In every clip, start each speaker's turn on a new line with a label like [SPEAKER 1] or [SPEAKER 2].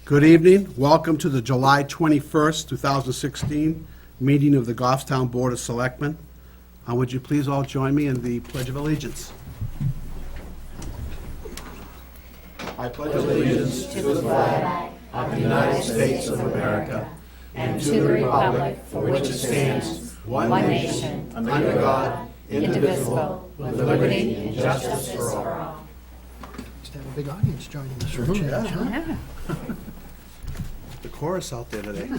[SPEAKER 1] Good evening. Welcome to the July 21st, 2016 meeting of the Goffstown Board of Selectmen. Would you please all join me in the Pledge of Allegiance? I pledge allegiance
[SPEAKER 2] to the flag of the United States of America and to the republic for which it stands, one nation, under God, indivisible, with liberty and justice for all.
[SPEAKER 3] Just have a big audience joining us for a change, huh?
[SPEAKER 1] The chorus out there today.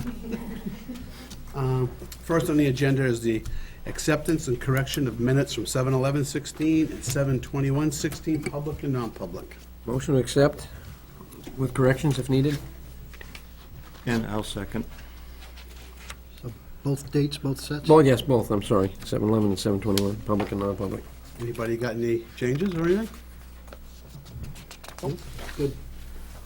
[SPEAKER 1] First on the agenda is the acceptance and correction of minutes from 7/11/16 and 7/21/16, public and non-public.
[SPEAKER 4] Motion to accept with corrections if needed.
[SPEAKER 5] And I'll second.
[SPEAKER 3] So both dates, both sets?
[SPEAKER 4] Oh, yes, both, I'm sorry. 7/11 and 7/21, public and non-public.
[SPEAKER 1] Anybody got any changes or anything? Good.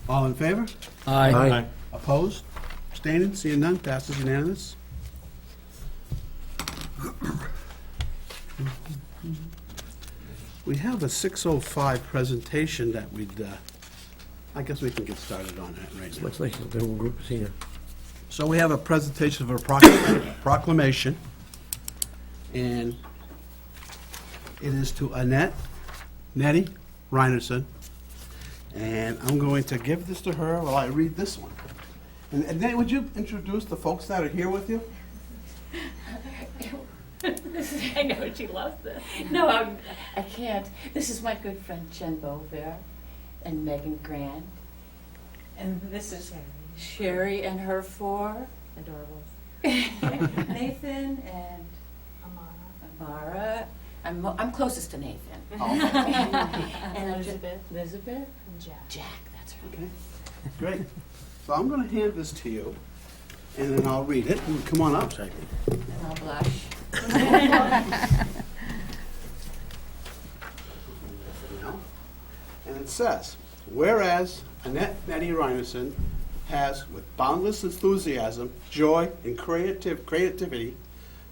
[SPEAKER 1] All in favor?
[SPEAKER 4] Aye.
[SPEAKER 1] Opposed? Abstaining? Seeing none? Passes unanimous. We have a 6:05 presentation that I guess we can get started on that right now.
[SPEAKER 4] Looks like the whole group is here.
[SPEAKER 1] So we have a presentation of a proclamation, and it is to Annette Nettie Reinerson, and I'm going to give this to her while I read this one. And Annette, would you introduce the folks that are here with you?
[SPEAKER 2] I know she loves this. No, I can't. This is my good friend Jen Beauvert and Megan Grant. And this is Sherry and her four. Adorables. Nathan and Amara. I'm closest to Nathan.
[SPEAKER 1] Oh.
[SPEAKER 2] And Elizabeth. And Jack, that's right.
[SPEAKER 1] Okay, great. So I'm going to hand this to you, and then I'll read it. Come on up.
[SPEAKER 2] And I'll blush.
[SPEAKER 1] And it says, whereas Annette Nettie Reinerson has, with boundless enthusiasm, joy, and creativity,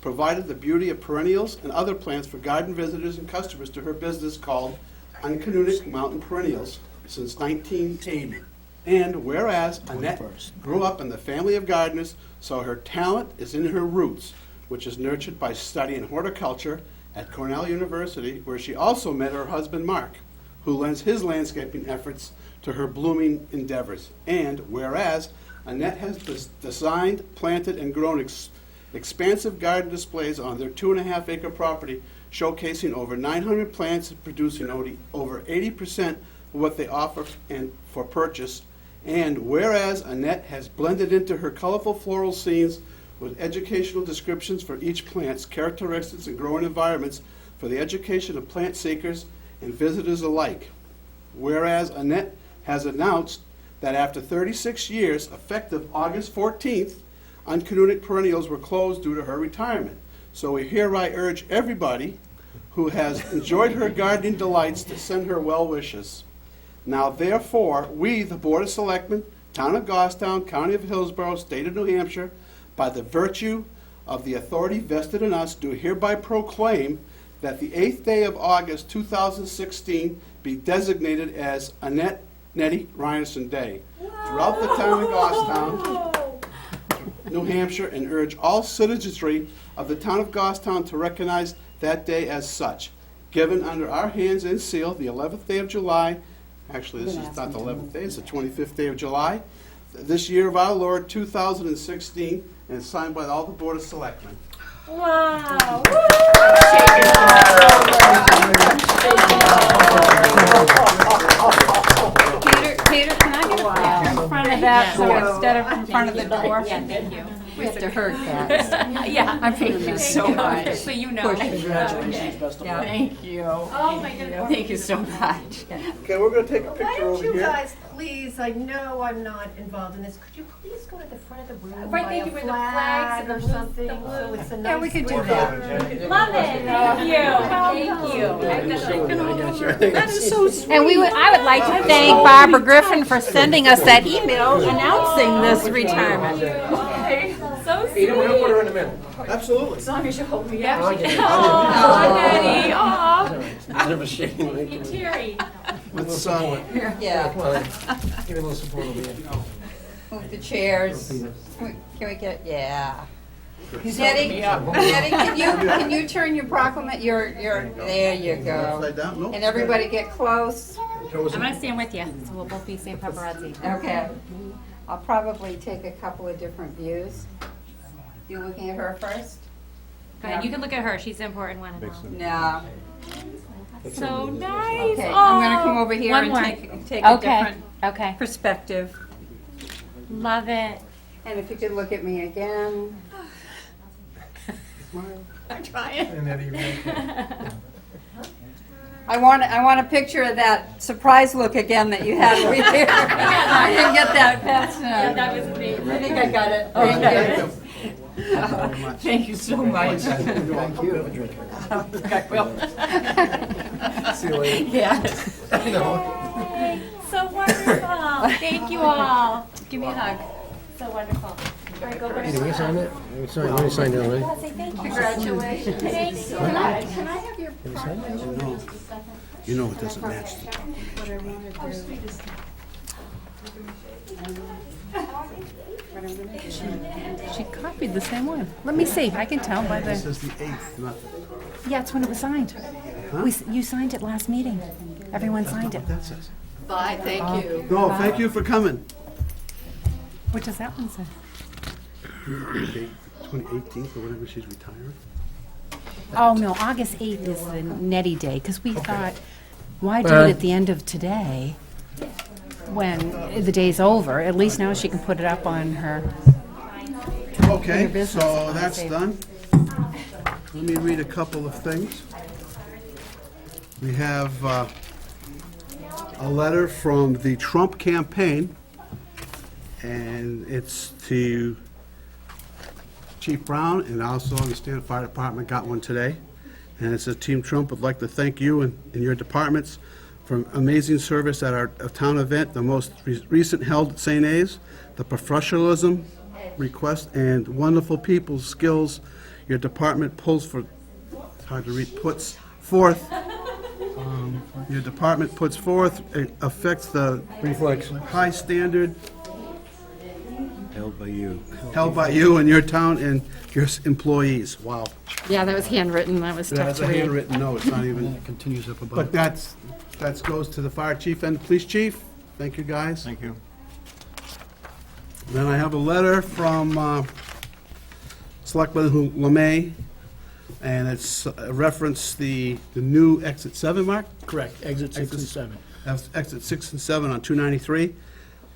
[SPEAKER 1] provided the beauty of perennials and other plants for garden visitors and customers to her business called Uncanonic Mountain Perennials since 1980. And whereas Annette grew up in the family of gardeners, so her talent is in her roots, which is nurtured by studying horticulture at Cornell University, where she also met her husband Mark, who lends his landscaping efforts to her blooming endeavors. And whereas Annette has designed, planted, and grown expansive garden displays on their 2.5-acre property, showcasing over 900 plants and producing over 80% of what they offer and for purchase. And whereas Annette has blended into her colorful floral scenes with educational descriptions for each plant's characteristics and growing environments for the education of plant seekers and visitors alike. Whereas Annette has announced that after 36 years, effective August 14th, Uncanonic Perennials were closed due to her retirement. So we hereby urge everybody who has enjoyed her gardening delights to send her well wishes. Now therefore, we, the Board of Selectmen, Town of Goffstown, County of Hillsborough, State of New Hampshire, by the virtue of the authority vested in us, do hereby proclaim that the 8th day of August 2016 be designated as Annette Nettie Reinerson Day throughout the town of Goffstown, New Hampshire, and urge all citizenry of the town of Goffstown to recognize that day as such. Given under our hands and seal the 11th day of July, actually this is not the 11th day, it's the 25th day of July, this year of our Lord 2016, and it's signed by all the Board of Selectmen.
[SPEAKER 2] Wow.
[SPEAKER 6] Peter, can I get a picture in front of that, so instead of in front of the door?
[SPEAKER 2] Yeah, thank you.
[SPEAKER 6] We have to hurt that.
[SPEAKER 2] Yeah.
[SPEAKER 6] I'm feeling this so much.
[SPEAKER 2] So you know.
[SPEAKER 3] Congratulations, best of luck.
[SPEAKER 6] Thank you.
[SPEAKER 2] Oh, my goodness.
[SPEAKER 6] Thank you so much.
[SPEAKER 1] Okay, we're going to take a
[SPEAKER 7] Why
[SPEAKER 1] picture
[SPEAKER 7] don't
[SPEAKER 1] over
[SPEAKER 7] you
[SPEAKER 1] here.
[SPEAKER 7] guys please, I know I'm not involved in this, could you please go to the front of the room
[SPEAKER 2] Right,
[SPEAKER 7] by
[SPEAKER 2] thank
[SPEAKER 7] a
[SPEAKER 2] you, where the
[SPEAKER 7] flag
[SPEAKER 2] flags
[SPEAKER 7] or
[SPEAKER 2] and the blue-
[SPEAKER 7] something,
[SPEAKER 2] the blue-
[SPEAKER 7] so it's a nice.
[SPEAKER 6] Yeah, we could do
[SPEAKER 7] picture.
[SPEAKER 6] that.
[SPEAKER 2] Love it. Thank you.
[SPEAKER 6] That is so sweet. And I would like to thank Barbara Griffin for sending us that email announcing this retirement.
[SPEAKER 2] So sweet.
[SPEAKER 4] Peter, we're gonna put her in the middle.
[SPEAKER 1] Absolutely.
[SPEAKER 2] As long as you hold me up.
[SPEAKER 4] I'll get it.
[SPEAKER 2] Oh, Nettie. Aw.
[SPEAKER 4] Bit of a shame.
[SPEAKER 2] Terry.
[SPEAKER 1] Let's,
[SPEAKER 4] Yeah. Come on, give me a little support over here.
[SPEAKER 6] Move the chairs. Can we get, yeah. Nettie, can you turn your proclamation, there you go.
[SPEAKER 1] Upside down? Nope.
[SPEAKER 6] And everybody get close.
[SPEAKER 8] I'm gonna stand with you, so we'll both be same paparazzi.
[SPEAKER 6] Okay. I'll probably take a couple of different views. You looking at her first?
[SPEAKER 8] Go ahead, you can look at her, she's the important one.
[SPEAKER 6] No.
[SPEAKER 8] So nice.
[SPEAKER 6] Okay, I'm gonna come over here
[SPEAKER 8] One
[SPEAKER 6] and
[SPEAKER 8] more.
[SPEAKER 6] take a
[SPEAKER 8] Okay,
[SPEAKER 6] different
[SPEAKER 8] okay.
[SPEAKER 6] perspective.
[SPEAKER 8] Love it.
[SPEAKER 6] And if you could look at me again.
[SPEAKER 8] I'm trying.
[SPEAKER 6] I want a picture of that surprise look again that you had over here. I didn't get that fast enough.
[SPEAKER 8] That was me.
[SPEAKER 6] I think I got it. Thank you. Thank you so much.
[SPEAKER 3] Thank you.
[SPEAKER 6] I will.
[SPEAKER 3] See you later.
[SPEAKER 6] Yes.
[SPEAKER 8] So wonderful. Thank you all. Give me a hug. So wonderful. All right, go over
[SPEAKER 4] Hey, did we sign it? We signed it, right?
[SPEAKER 8] Say thank you.
[SPEAKER 6] Congratulations.
[SPEAKER 8] Thank you.
[SPEAKER 6] Can I have your
[SPEAKER 1] You know it doesn't match.
[SPEAKER 9] She copied the same one. Let me see, I can tell by
[SPEAKER 1] This
[SPEAKER 9] the,
[SPEAKER 1] is the 8th, not the...
[SPEAKER 9] yeah, it's when it was signed. You signed it last meeting. Everyone signed it.
[SPEAKER 1] That says.
[SPEAKER 6] Bye, thank you.
[SPEAKER 1] No, thank you for coming.
[SPEAKER 9] What does that one say?
[SPEAKER 1] 2018th or whatever, she's retiring.
[SPEAKER 9] Oh, no, August 8th is the Nettie Day, because we thought, why do it at the end of today when the day's over? At least now she can put it up on her.
[SPEAKER 1] Okay,
[SPEAKER 9] business
[SPEAKER 1] so
[SPEAKER 9] on
[SPEAKER 1] that's
[SPEAKER 9] the
[SPEAKER 1] done. Let me read a couple of things. We have a letter from the Trump campaign, and it's to Chief Brown, and also the Stanton Fire Department got one today. And it says, Team Trump would like to thank you and your departments for amazing service at our town event, the most recent held at St. A's, the professionalism, request, and wonderful people skills your department pulls for, it's hard to read, puts forth. Your department puts forth, it affects the
[SPEAKER 4] Reflex.
[SPEAKER 1] high standard
[SPEAKER 5] Held by you.
[SPEAKER 1] held by you and your town and your employees. Wow.
[SPEAKER 6] Yeah, that was handwritten, that was tough
[SPEAKER 1] That's
[SPEAKER 6] to
[SPEAKER 1] a
[SPEAKER 6] read.
[SPEAKER 1] handwritten note, it's not even,
[SPEAKER 3] It continues up above.
[SPEAKER 1] but that goes to the fire chief and the police chief. Thank you, guys.
[SPEAKER 5] Thank you.
[SPEAKER 1] Then I have a letter from Selectman LeMay, and it's reference the new exit 7, Mark?
[SPEAKER 3] Correct, exit 6 and
[SPEAKER 1] Exit-
[SPEAKER 3] 7.
[SPEAKER 1] That's exit 6 and 7 on 293.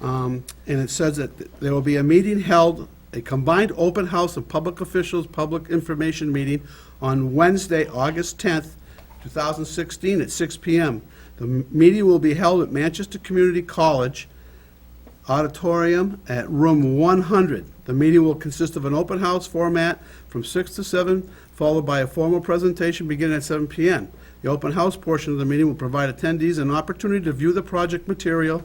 [SPEAKER 1] And it says that there will be a meeting held, a combined open house of public officials, public information meeting on Wednesday, August 10th, 2016 at 6 PM. The meeting will be held at Manchester Community College Auditorium at room 100. The meeting will consist of an open house format from 6 to 7, followed by a formal presentation beginning at 7 PM. The open house portion of the meeting will provide attendees an opportunity to view the project material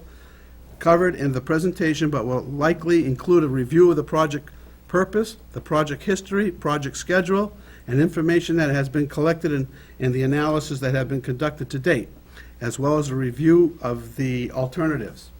[SPEAKER 1] covered in the presentation, but will likely include a review of the project purpose, the project history, project schedule, and information that has been collected and the analysis that have been conducted to date, as well as a review of the alternatives.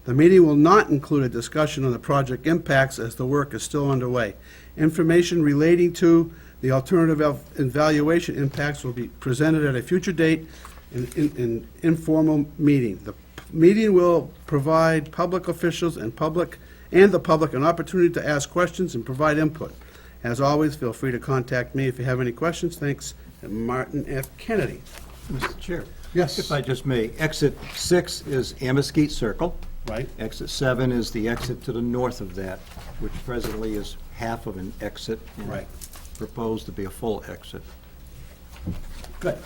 [SPEAKER 1] The meeting will not include a discussion on the project impacts as the work is still underway. Information relating to the alternative evaluation impacts will be presented at a future date in informal meeting. The meeting will provide public officials and the public an opportunity to ask questions and provide input. As always, feel free to contact me if you have any questions. Thanks, Martin F. Kennedy.
[SPEAKER 5] Mr. Chair.
[SPEAKER 1] Yes.
[SPEAKER 5] If I just may, exit 6 is Ameskeet Circle.
[SPEAKER 1] Right?
[SPEAKER 5] Exit 7 is the exit to the north of that, which presently is half of an exit. and
[SPEAKER 1] Right.
[SPEAKER 5] Proposed to be a full exit.
[SPEAKER 1] Good.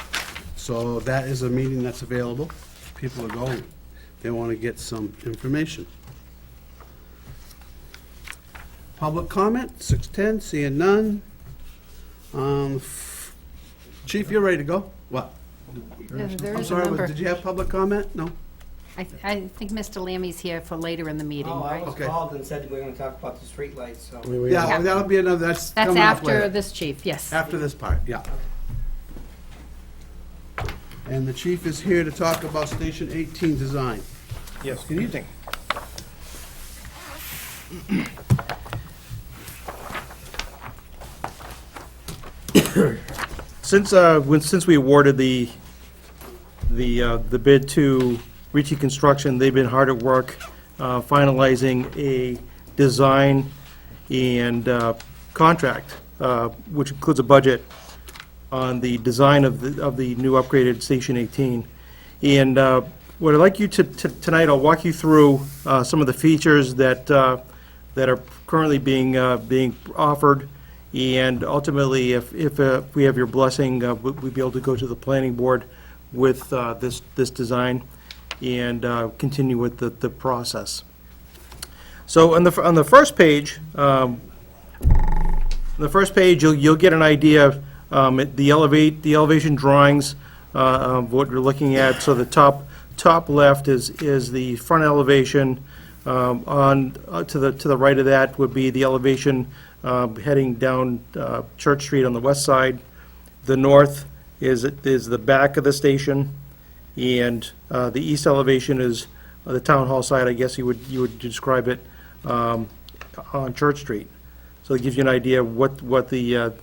[SPEAKER 1] So that is a meeting that's available. People are going. They want to get some information. Public comment, 6:10, seeing none. Chief, you're ready to go? What?
[SPEAKER 6] There
[SPEAKER 1] I'm
[SPEAKER 6] is a
[SPEAKER 1] sorry,
[SPEAKER 6] number.
[SPEAKER 1] did you have public comment? No?
[SPEAKER 9] I think Mr. Lammy's here for later in the meeting,
[SPEAKER 10] Oh, I
[SPEAKER 9] right?
[SPEAKER 10] was
[SPEAKER 1] Okay.
[SPEAKER 10] called and said we were going to talk about the streetlights, so.
[SPEAKER 1] Yeah, that'll be another, that's
[SPEAKER 9] That's
[SPEAKER 1] coming up
[SPEAKER 9] after
[SPEAKER 1] later.
[SPEAKER 9] this chief, yes.
[SPEAKER 1] After this part, yeah. And the chief is here to talk about Station 18 design.
[SPEAKER 10] Yes, good evening.
[SPEAKER 11] Since we awarded the bid to Ricci Construction, they've been hard at work finalizing a design and contract, which includes a budget on the design of the new upgraded Station 18. And what I'd like you to tonight, I'll walk you through some of the features that are currently being offered. And ultimately, if we have your blessing, we'd be able to go to the planning board with this design and continue with the process. So on the first page, you'll get an idea of the elevation drawings of what we're looking at. So the top left is the front elevation. To the right of that would be the elevation heading down Church Street on the west side. The north is the back of the station, and the east elevation is the town hall side, I guess you would describe it, on Church Street. So it gives you an idea of what the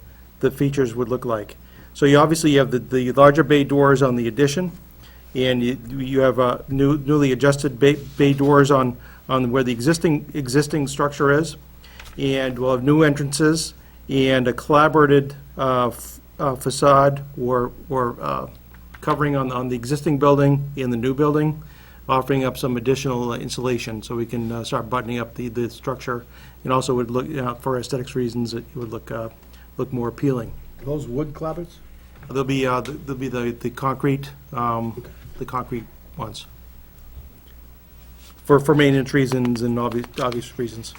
[SPEAKER 11] features would look like. So you obviously have the larger bay doors on the addition, and you have newly adjusted bay doors on where the existing structure is. And we'll have new entrances and a collaborated facade or covering on the existing building and the new building, offering up some additional insulation so we can start buttoning up the structure. And also would look, for aesthetics reasons, it would look more appealing.
[SPEAKER 1] Those wood clapboards?
[SPEAKER 11] There'll be the concrete, the concrete ones. For maintenance reasons and obvious reasons.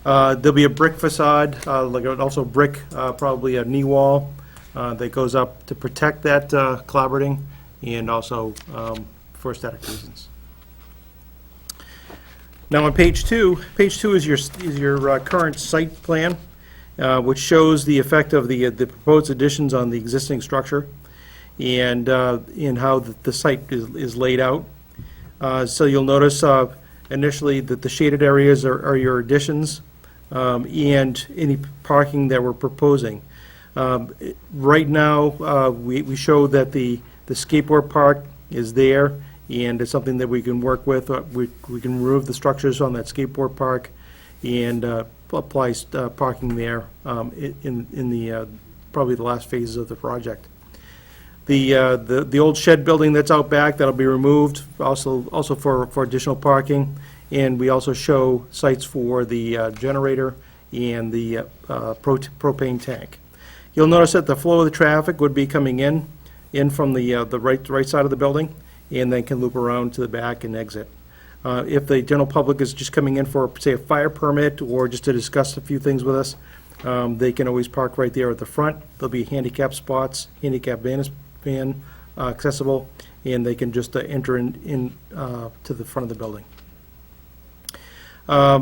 [SPEAKER 11] There'll be a brick facade, also brick, probably a knee wall that goes up to protect that clapboarding, and also for aesthetic reasons. Now on page two is your current site plan, which shows the effect of the proposed additions on the existing structure, and how the site is laid out. So you'll notice initially that the shaded areas are your additions, and any parking that we're proposing. Right now, we show that the skateboard park is there, and it's something that we can work with. We can remove the structures on that skateboard park and apply parking there in the probably the last phases of the project. The old shed building that's out back, that'll be removed, also for additional parking. And we also show sites for the generator and the propane tank. You'll notice that the flow of the traffic would be coming in from the right side of the building, and then can loop around to the back and exit. If the general public is just coming in for, say, a fire permit or just to discuss a few things with us, they can always park right there at the front. There'll be handicap spots, handicap van accessible, and they can just enter in to the front of the building. I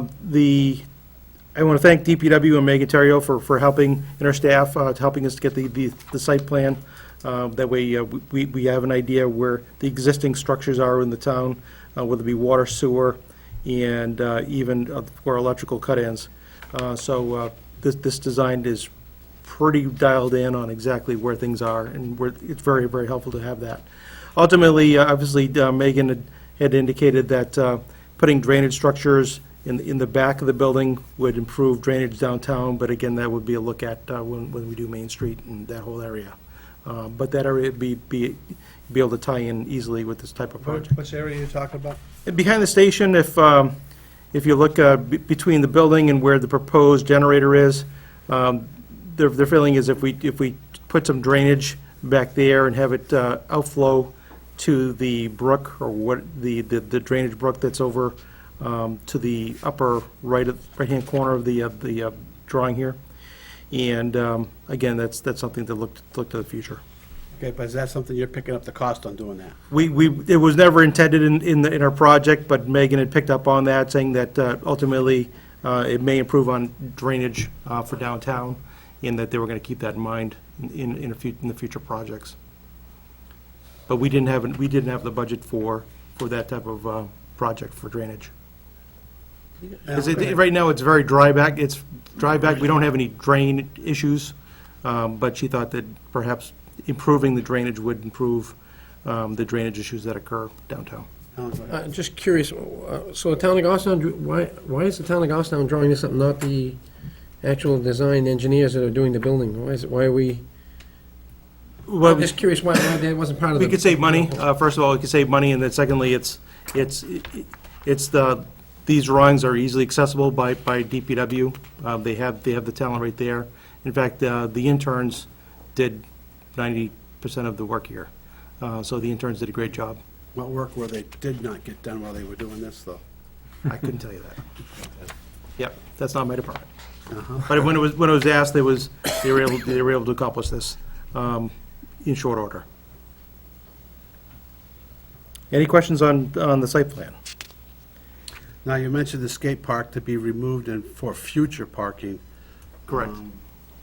[SPEAKER 11] want to thank DPW and Megan Terrio for helping, and our staff, helping us to get the site plan. That way we have an idea where the existing structures are in the town, whether it be water, sewer, and even for electrical cut-ins. So this design is pretty dialed in on exactly where things are, and it's very, very helpful to have that. Ultimately, obviously, Megan had indicated that putting drainage structures in the back of the building would improve drainage downtown, but again, that would be a look at when we do Main Street and that whole area. But that area would be able to tie in easily with this type of project.
[SPEAKER 1] Which area are you talking about?
[SPEAKER 11] And behind the station, if you look between the building and where the proposed generator is, their feeling is if we put some drainage back there and have it outflow to the brook, or what the drainage brook that's over to the upper right-hand corner of the drawing here. And again, that's something to look to the future.
[SPEAKER 1] Okay, but is that something you're picking up the cost on doing that?
[SPEAKER 11] It was never intended in our project, but Megan had picked up on that, saying that ultimately it may improve on drainage for downtown, and that they were going to keep that in mind in the future projects. But we didn't have the budget for that type of project for drainage. Because right now, it's very dry back, we don't have any drain issues, but she thought that perhaps improving the drainage would improve the drainage issues that occur downtown.
[SPEAKER 4] Just curious, so the town of Goffstown, why is the town of Goffstown drawing this up, not the actual design engineers that are doing the building? Why are we,
[SPEAKER 11] Well,
[SPEAKER 4] I'm just curious why that wasn't part of the...
[SPEAKER 11] we could save money. First of all, we could save money, and then secondly, these drawings are easily accessible by DPW. They have the talent right there. In fact, the interns did 90% of the work here. So the interns did a great job.
[SPEAKER 1] What work were they did not get done while they were doing this, though?
[SPEAKER 11] I couldn't tell you that. Yep, that's not my department.
[SPEAKER 1] Uh-huh.
[SPEAKER 11] But when it was asked, they were able to accomplish this in short order. Any questions on the site plan?
[SPEAKER 1] Now, you mentioned the skate park to be removed and for future parking.
[SPEAKER 11] Correct.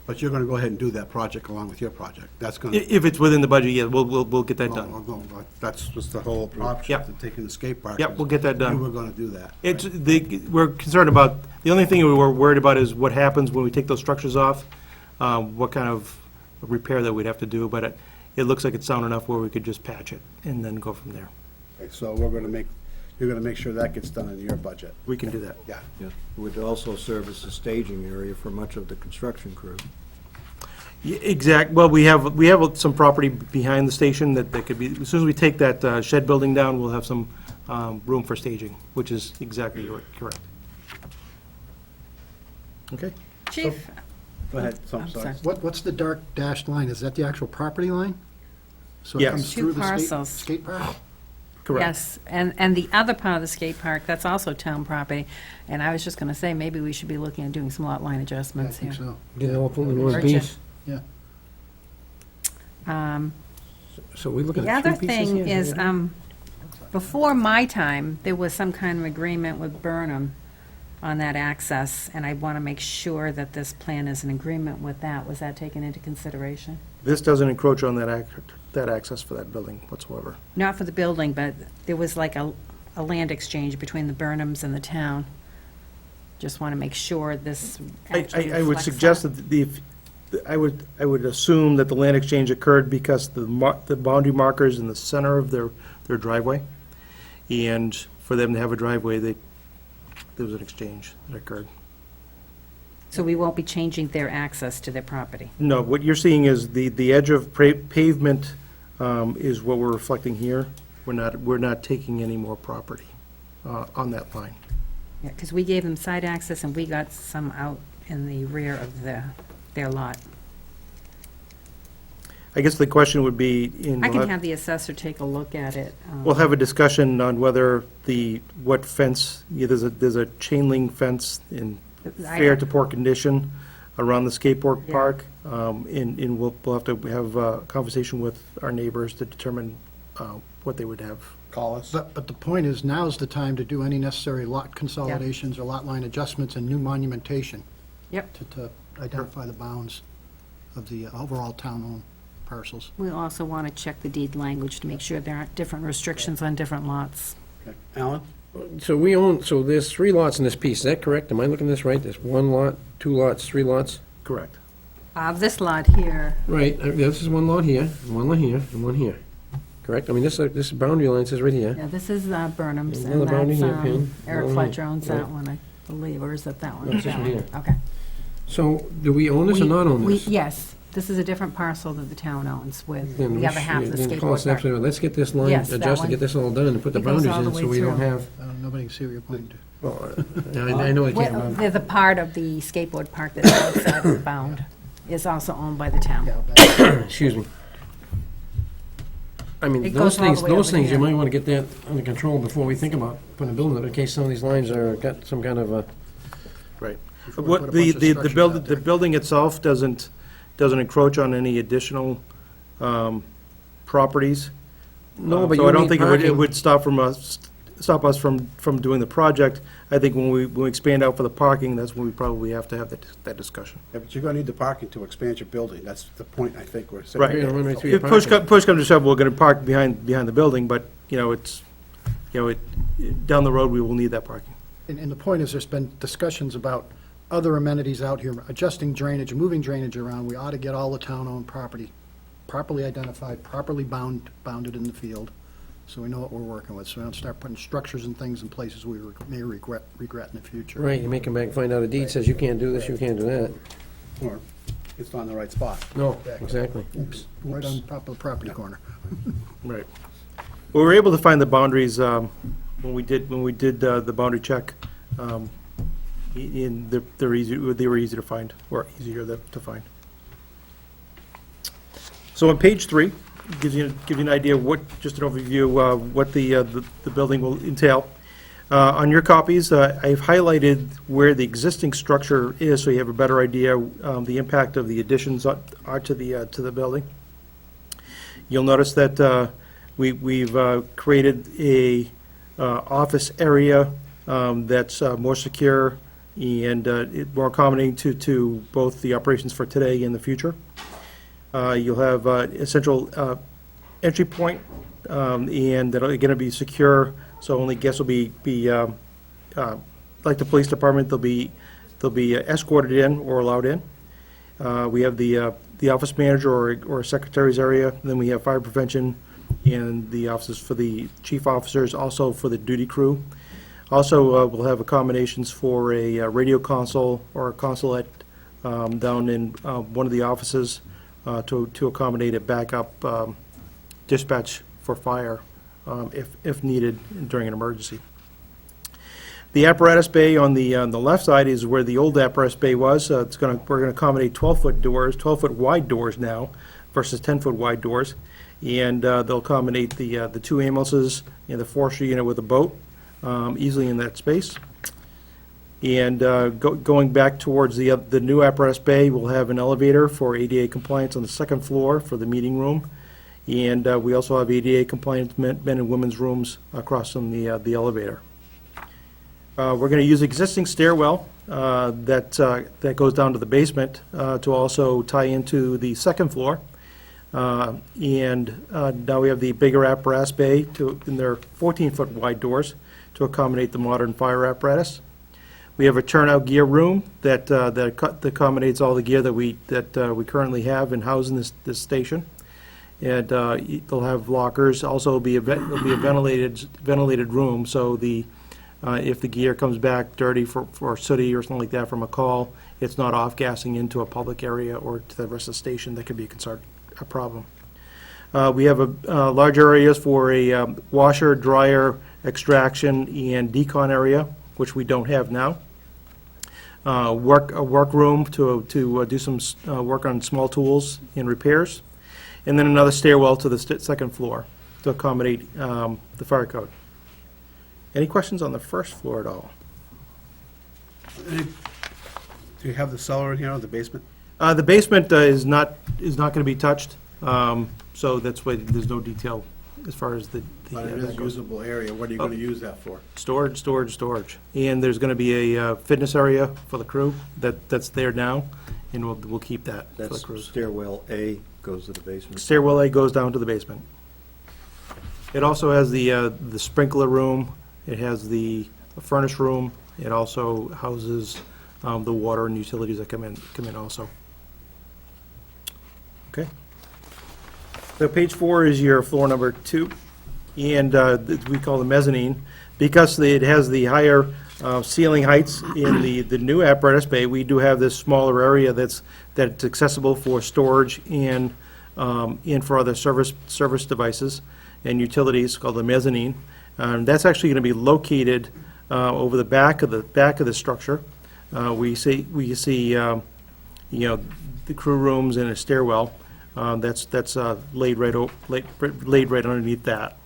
[SPEAKER 1] But you're going to go ahead and do that project along with your project. That's going to...
[SPEAKER 11] If it's within the budget, yeah, we'll get that done.
[SPEAKER 1] That's just the whole option,
[SPEAKER 11] Yep.
[SPEAKER 1] to taking the skate park.
[SPEAKER 11] Yep, we'll get that done.
[SPEAKER 1] You were going to do that.
[SPEAKER 11] We're concerned about, the only thing we were worried about is what happens when we take those structures off, what kind of repair that we'd have to do, but it looks like it's sound enough where we could just patch it and then go from there.
[SPEAKER 1] Okay, so you're going to make sure that gets done in your budget.
[SPEAKER 11] We can do that.
[SPEAKER 1] Yeah.
[SPEAKER 5] Yeah. It would also serve as a staging area for much of the construction crew.
[SPEAKER 11] Well, we have some property behind the station that could be, as soon as we take that shed building down, we'll have some room for staging, which is exactly correct. Okay.
[SPEAKER 6] Chief,
[SPEAKER 1] Go ahead,
[SPEAKER 6] I'm sorry.
[SPEAKER 3] What's the dark dashed line? Is that the actual property line? So it
[SPEAKER 11] Yes.
[SPEAKER 3] comes
[SPEAKER 9] Two
[SPEAKER 3] through the
[SPEAKER 9] parcels.
[SPEAKER 3] skate park?
[SPEAKER 11] Correct.
[SPEAKER 9] Yes, and the other part of the skate park, that's also town property. And I was just going to say, maybe we should be looking at doing some lot line
[SPEAKER 3] Yeah, I
[SPEAKER 9] adjustments here.
[SPEAKER 3] think so.
[SPEAKER 4] Get it all put in
[SPEAKER 9] Or
[SPEAKER 4] one piece?
[SPEAKER 9] just-
[SPEAKER 3] Yeah.
[SPEAKER 4] So we looking
[SPEAKER 9] The
[SPEAKER 4] at
[SPEAKER 9] other
[SPEAKER 4] three pieces
[SPEAKER 9] thing
[SPEAKER 4] here?
[SPEAKER 9] is, before my time, there was some kind of agreement with Burnham on that access, and I want to make sure that this plan is in agreement with that. Was that taken into consideration?
[SPEAKER 11] This doesn't encroach on that access for that building whatsoever.
[SPEAKER 9] Not for the building, but there was like a land exchange between the Burnhams and the town. Just want to make sure this actually
[SPEAKER 11] I would
[SPEAKER 9] reflects
[SPEAKER 11] suggest
[SPEAKER 9] that.
[SPEAKER 11] that I would assume that the land exchange occurred because the boundary markers in the center of their driveway, and for them to have a driveway, there was an exchange that occurred.
[SPEAKER 9] So we won't be changing their access to their property.
[SPEAKER 11] No, what you're seeing is the edge of pavement is what we're reflecting here. We're not taking any more property on that line.
[SPEAKER 9] Yeah, because we gave them side access and we got some out in the rear of their lot.
[SPEAKER 11] I guess the question would be
[SPEAKER 9] I can have the assessor take a look at it.
[SPEAKER 11] We'll have a discussion on whether what fence, there's a chain link fence in fair to poor condition around the skateboard
[SPEAKER 9] Yeah.
[SPEAKER 11] park. And we'll have to have a conversation with our neighbors to determine what they would have.
[SPEAKER 1] Call us.
[SPEAKER 3] But the point is, now's the time to do any necessary lot consolidations or lot line adjustments and new monumentation.
[SPEAKER 9] Yep.
[SPEAKER 3] To identify the bounds of the overall town-owned parcels.
[SPEAKER 9] We'll also want to check the deed language to make sure there aren't different restrictions on different lots.
[SPEAKER 1] Okay. Alan?
[SPEAKER 4] So there's 3 lots in this piece, is that correct? Am I looking at this right? There's 1 lot, 2 lots, 3 lots?
[SPEAKER 11] Correct.
[SPEAKER 9] This lot here,
[SPEAKER 4] Right, this is 1 lot here, 1 lot here, and 1 here. Correct? I mean, this boundary line says right here.
[SPEAKER 9] yeah, this is Burnham's,
[SPEAKER 4] Another
[SPEAKER 9] and
[SPEAKER 4] boundary
[SPEAKER 9] that's
[SPEAKER 4] here, Pam.
[SPEAKER 9] Eric
[SPEAKER 4] One
[SPEAKER 9] Fletcher
[SPEAKER 4] here.
[SPEAKER 9] owns
[SPEAKER 4] Right.
[SPEAKER 9] that one, I believe, or is it that one?
[SPEAKER 4] No, it's this
[SPEAKER 9] That
[SPEAKER 4] one here.
[SPEAKER 9] Okay.
[SPEAKER 4] So, do we own this or not own this?
[SPEAKER 9] Yes, this is a different parcel that the town owns with
[SPEAKER 4] Then we
[SPEAKER 9] the other half of the
[SPEAKER 4] then call us
[SPEAKER 9] skateboard park.
[SPEAKER 4] after, let's get this line
[SPEAKER 9] Yes, that
[SPEAKER 4] adjusted,
[SPEAKER 9] one.
[SPEAKER 4] get this all done, and put the
[SPEAKER 9] It goes
[SPEAKER 4] boundaries
[SPEAKER 9] all the
[SPEAKER 4] in, so
[SPEAKER 9] way
[SPEAKER 4] we don't
[SPEAKER 9] through.
[SPEAKER 4] have,
[SPEAKER 3] Nobody can see what you're pointing to.
[SPEAKER 4] well, I know it can't,
[SPEAKER 9] Well, They're the part of the skateboard park that's outside of the bound, is also owned by the town.
[SPEAKER 3] Yeah, that-
[SPEAKER 4] excuse me. I mean,
[SPEAKER 9] It
[SPEAKER 4] those
[SPEAKER 9] goes all the
[SPEAKER 4] things,
[SPEAKER 9] way over
[SPEAKER 4] you
[SPEAKER 9] here.
[SPEAKER 4] might want to get that under control before we think about putting a building up, in case some of these lines got some kind of a,
[SPEAKER 11] Right.
[SPEAKER 3] Before we
[SPEAKER 11] What,
[SPEAKER 3] put a
[SPEAKER 11] the
[SPEAKER 3] bunch of structures out
[SPEAKER 11] the
[SPEAKER 3] there.
[SPEAKER 11] building itself doesn't encroach on any additional properties.
[SPEAKER 4] no, but
[SPEAKER 11] So
[SPEAKER 4] you
[SPEAKER 11] I don't
[SPEAKER 4] need
[SPEAKER 11] think it
[SPEAKER 4] parking.
[SPEAKER 11] would stop us from doing the project. I think when we expand out for the parking, that's when we probably have to have that discussion.
[SPEAKER 1] Yeah, but you're going to need the parking to expand your building. That's the point I think we're saying.
[SPEAKER 11] Right.
[SPEAKER 4] You're gonna run right through your
[SPEAKER 11] If push
[SPEAKER 4] parking.
[SPEAKER 11] comes to shove, we're going to park behind the building, but, down the road, we will need that parking.
[SPEAKER 3] and the point is, there's been discussions about other amenities out here, adjusting drainage, moving drainage around. We ought to get all the town-owned property properly identified, properly bounded in the field, so we know what we're working with, so we don't start putting structures and things in places we may regret in the future.
[SPEAKER 4] Right, you may come back and find out a deed says you can't do this, you can't do that.
[SPEAKER 1] Or it's not in the right spot.
[SPEAKER 4] No, exactly.
[SPEAKER 3] Oops, right on top of the property corner.
[SPEAKER 11] Right. We were able to find the boundaries when we did the boundary check. They were easy to find, or easier to find. So on page 3, gives you an idea of just an overview what the building will entail. On your copies, I've highlighted where the existing structure is, so you have a better idea the impact of the additions are to the building. You'll notice that we've created a office area that's more secure and more accommodating to both the operations for today and the future. You'll have a central entry point, and that'll going to be secure, so only guests will be like the police department, they'll be escorted in or allowed in. We have the office manager or secretary's area, and then we have fire prevention and the offices for the chief officers, also for the duty crew. Also, we'll have accommodations for a radio console or a consulate down in one of the offices to accommodate a backup dispatch for fire if needed during an emergency. The apparatus bay on the left side is where the old apparatus bay was. We're going to accommodate 12-foot doors, 12-foot wide doors now versus 10-foot wide doors, and they'll accommodate the 2 ambulances and the forestry unit with a boat easily in that space. And going back towards the new apparatus bay, we'll have an elevator for ADA compliance on the 2nd floor for the meeting room. And we also have ADA compliant men and women's rooms across from the elevator. We're going to use existing stairwell that goes down to the basement to also tie into the 2nd floor. And now we have the bigger apparatus bay in their 14-foot wide doors to accommodate the modern fire apparatus. We have a turnout gear room that accommodates all the gear that we currently have and house in this station. And they'll have lockers. Also, it'll be a ventilated room, so if the gear comes back dirty or sooty or something like that from a call, it's not off-gassing into a public area or to the rest of the station. That could be a problem. We have large areas for a washer, dryer, extraction, and decon area, which we don't have now. A work room to do some work on small tools and repairs, and then another stairwell to the 2nd floor to accommodate the fire code. Any questions on the 1st floor at all?
[SPEAKER 1] Do you have the cellar in here or the basement?
[SPEAKER 11] The basement is not going to be touched, so that's why there's no detail as far as the
[SPEAKER 1] But it is a usable area. What are you going to use that for?
[SPEAKER 11] storage. And there's going to be a fitness area for the crew that's there now, and we'll keep that for the
[SPEAKER 5] That's
[SPEAKER 11] crew.
[SPEAKER 5] stairwell A goes to the basement.
[SPEAKER 11] Stairwell A goes down to the basement. It also has the sprinkler room. It has the furnace room. It also houses the water and utilities that come in also. Okay. So page 4 is your floor number 2, and we call the mezzanine. Because it has the higher ceiling heights in the new apparatus bay, we do have this smaller area that's accessible for storage and for other service devices and utilities, called the mezzanine. That's actually going to be located over the back of the structure. We see the crew rooms and a stairwell. That's laid right underneath that.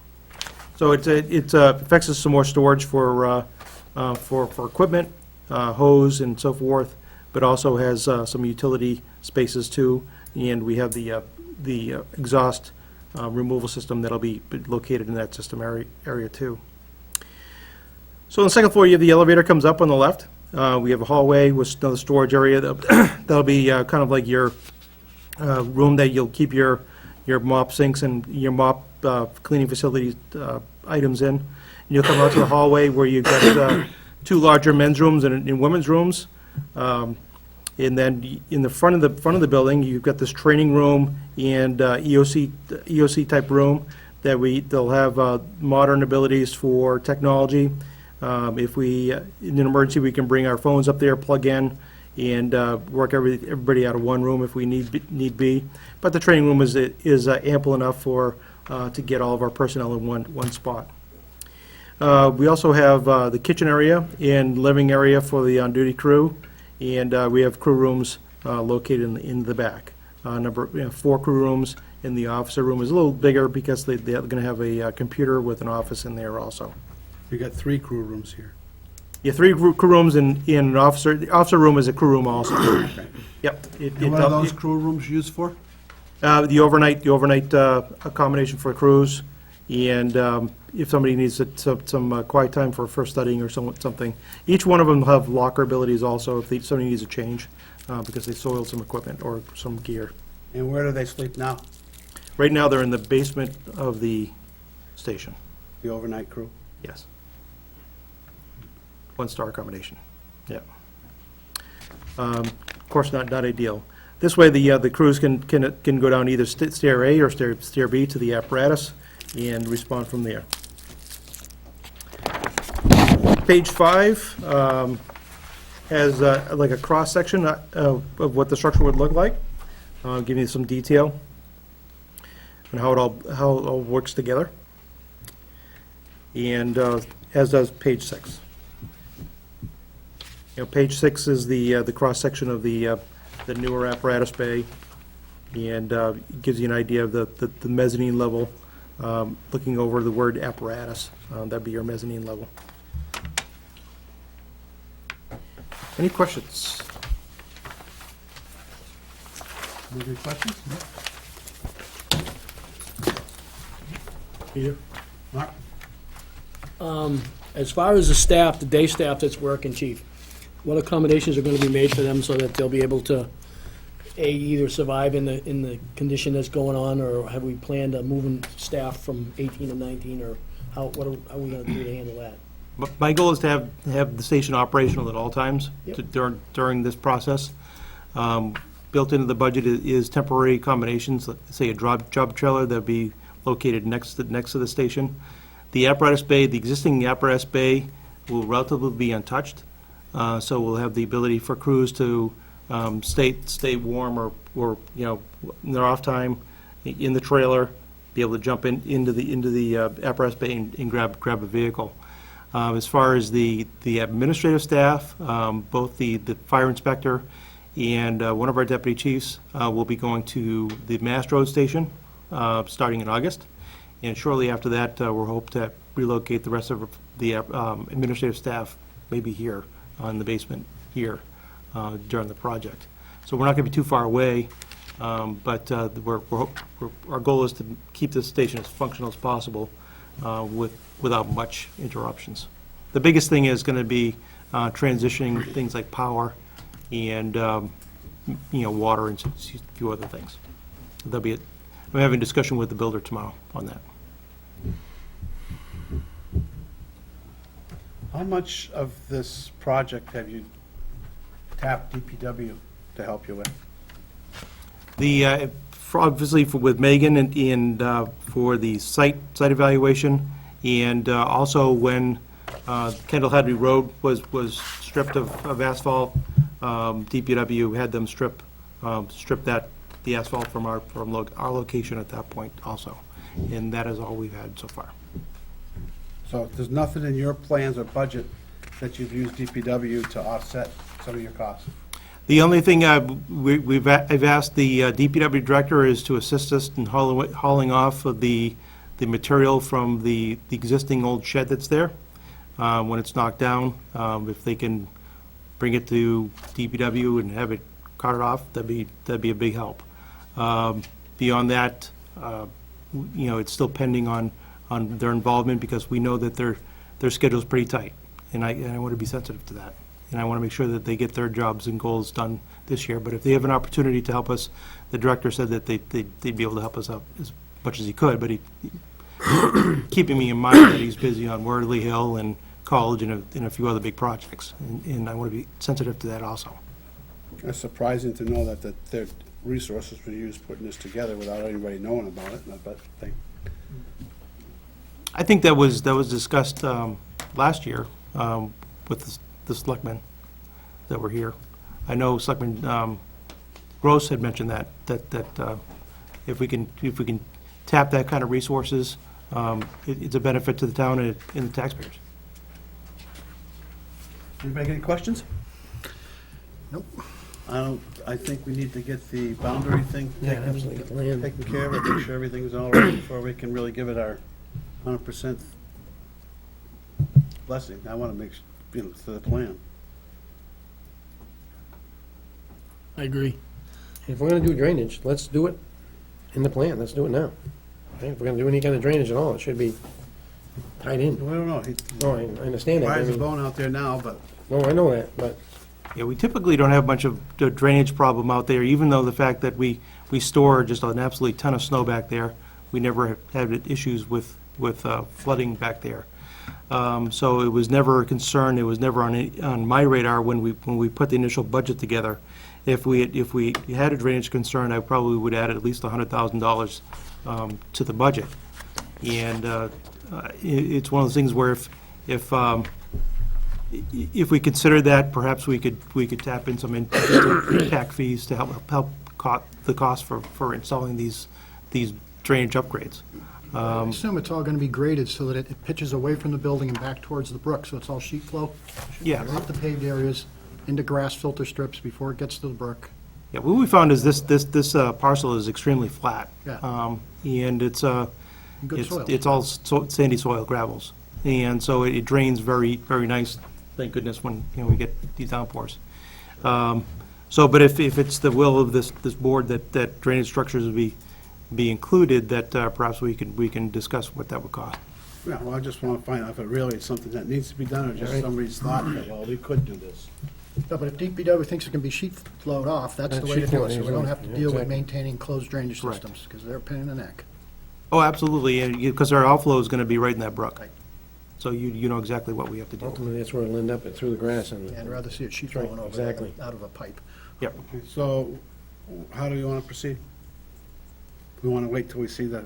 [SPEAKER 11] So it affects us some more storage for equipment, hose and so forth, but also has some utility spaces too. And we have the exhaust removal system that'll be located in that system area too. So on the 2nd floor, you have the elevator comes up on the left. We have a hallway with another storage area that'll be kind of like your room that you'll keep your mop sinks and your mop cleaning facilities items in. And you'll come out to the hallway where you've got 2 larger men's rooms and women's rooms. And then in the front of the building, you've got this training room and EOC type room that they'll have modern abilities for technology. If we, in an emergency, we can bring our phones up there, plug in, and work everybody out of one room if we need be. But the training room is ample enough to get all of our personnel in one spot. We also have the kitchen area and living area for the on-duty crew, and we have crew rooms located in the back. 4 crew rooms, and the officer room is a little bigger because they're going to have a computer with an office in there also.
[SPEAKER 1] You got 3 crew rooms here.
[SPEAKER 11] Yeah, 3 crew rooms and an officer. The officer room is a crew room also. Yep.
[SPEAKER 1] And what are those crew rooms used for?
[SPEAKER 11] The overnight accommodation for crews, and if somebody needs some quiet time for studying or something. Each one of them have locker abilities also if somebody needs a change because they soiled some equipment or some gear.
[SPEAKER 1] And where do they sleep now?
[SPEAKER 11] Right now, they're in the basement of the station.
[SPEAKER 1] The overnight crew?
[SPEAKER 11] Yes. 1-star accommodation. Yeah. Of course, not ideal. This way, the crews can go down either stair A or stair B to the apparatus and respond from there. Page 5 has like a cross section of what the structure would look like. Give you some detail on how it all works together, and as does page 6. Page 6 is the cross section of the newer apparatus bay, and it gives you an idea of the mezzanine level. Looking over the word apparatus, that'd be your mezzanine level. Any questions?
[SPEAKER 1] Any questions?
[SPEAKER 12] Peter?
[SPEAKER 1] Mark?
[SPEAKER 12] As far as the staff, the day staff that's working, Chief, what accommodations are going to be made for them so that they'll be able to, either survive in the condition that's going on, or have we planned on moving staff from 18 to 19, or what are we going to do to handle that?
[SPEAKER 11] My goal is to have the station operational at all times during this process. Built into the budget is temporary accommodations, say a job trailer that'd be located next to the station. The apparatus bay, the existing apparatus bay, will relatively be untouched, so we'll have the ability for crews to stay warm or in their off time in the trailer, be able to jump into the apparatus bay and grab a vehicle. As far as the administrative staff, both the fire inspector and one of our deputy chiefs will be going to the Mass Road station starting in August. And shortly after that, we'll hope to relocate the rest of the administrative staff maybe here in the basement here during the project. So we're not going to be too far away, but our goal is to keep this station as functional as possible without much interruptions. The biggest thing is going to be transitioning things like power and water and a few other things. That'll be it. I'm having a discussion with the builder tomorrow on that.
[SPEAKER 1] How much of this project have you tapped DPW to help you with?
[SPEAKER 11] Obviously with Megan and for the site evaluation, and also when Kendall Hadley Road was stripped of asphalt, DPW had them strip the asphalt from our location at that point also, and that is all we've had so far.
[SPEAKER 1] So there's nothing in your plans or budget that you've used DPW to offset some of your costs?
[SPEAKER 11] The only thing I've asked the DPW director is to assist us in hauling off of the material from the existing old shed that's there. When it's knocked down, if they can bring it to DPW and have it carted off, that'd be a big help. Beyond that, it's still pending on their involvement because we know that their schedule's pretty tight, and I want to be sensitive to that. And I want to make sure that they get their jobs and goals done this year. But if they have an opportunity to help us, the director said that they'd be able to help us out as much as he could, but he keeping me in mind that he's busy on Wordley Hill and college and a few other big projects. And I want to be sensitive to that also.
[SPEAKER 1] It's surprising to know that their resources were used putting this together without anybody knowing about it, but
[SPEAKER 11] I think that was discussed last year with the selectmen that were here. I know Selectman Gross had mentioned that if we can tap that kind of resources, it's a benefit to the town and the taxpayers.
[SPEAKER 1] Anybody got any questions?
[SPEAKER 3] Nope.
[SPEAKER 1] I think we need to get the boundary thing
[SPEAKER 4] Yeah, absolutely, get the land.
[SPEAKER 1] taken care of, make sure everything's all right before we can really give it our 100% blessing. I want to make, to the plan.
[SPEAKER 12] I agree.
[SPEAKER 4] If we're gonna do drainage, let's do it in the plan, let's do it now. If we're gonna do any kind of drainage at all, it should be tied in.
[SPEAKER 1] I don't know.
[SPEAKER 4] No, I understand that. I
[SPEAKER 1] Fires a
[SPEAKER 4] mean,
[SPEAKER 1] bone out there now, but
[SPEAKER 4] no, I know that, but
[SPEAKER 11] Yeah, we typically don't have much of the drainage problem out there, even though the fact that we store just an absolute ton of snow back there. We never have had issues with flooding back there. So it was never a concern, it was never on my radar when we put the initial budget together. If we had a drainage concern, I probably would add at least $100,000 to the budget. And it's one of those things where if we consider that, perhaps we could tap in some impact fees to help the cost for installing these drainage upgrades.
[SPEAKER 3] I assume it's all going to be graded so that it pitches away from the building and back towards the brook, so it's all sheet flow?
[SPEAKER 11] Yeah.
[SPEAKER 3] Out the paved areas, into grass filter strips before it gets to the brook.
[SPEAKER 11] Yeah, what we found is this parcel is extremely flat.
[SPEAKER 3] Yeah.
[SPEAKER 11] And it's
[SPEAKER 3] Good soil.
[SPEAKER 11] it's all sandy soil, gravels. And so it drains very, very nice, thank goodness, when, we get these downpours. But if it's the will of this board that drainage structures would be included, that perhaps we can discuss what that would cost.
[SPEAKER 1] yeah, well, I just want to find out if it really is something that needs to be done or just
[SPEAKER 4] Right.
[SPEAKER 1] somebody's thought that, well, we could do this.
[SPEAKER 3] No, but if DPW thinks it can be sheet flowed off, that's the way to
[SPEAKER 4] sheet
[SPEAKER 3] do
[SPEAKER 4] flow,
[SPEAKER 3] it, so we don't have to
[SPEAKER 4] yeah,
[SPEAKER 3] deal with
[SPEAKER 4] exactly.
[SPEAKER 3] maintaining closed drainage
[SPEAKER 11] Correct.
[SPEAKER 3] systems, because they're a pain in the neck.
[SPEAKER 11] Oh, absolutely, because our outflow is going to be right in that brook.
[SPEAKER 3] Right.
[SPEAKER 11] So you know exactly what we have to do.
[SPEAKER 4] ultimately, that's where it'll end up, through the grass and.
[SPEAKER 3] And I'd rather see it sheet
[SPEAKER 4] Right,
[SPEAKER 3] flowing over
[SPEAKER 4] exactly.
[SPEAKER 3] out of a pipe.
[SPEAKER 11] Yep.
[SPEAKER 1] So, how do you want to proceed? We want to wait till we see the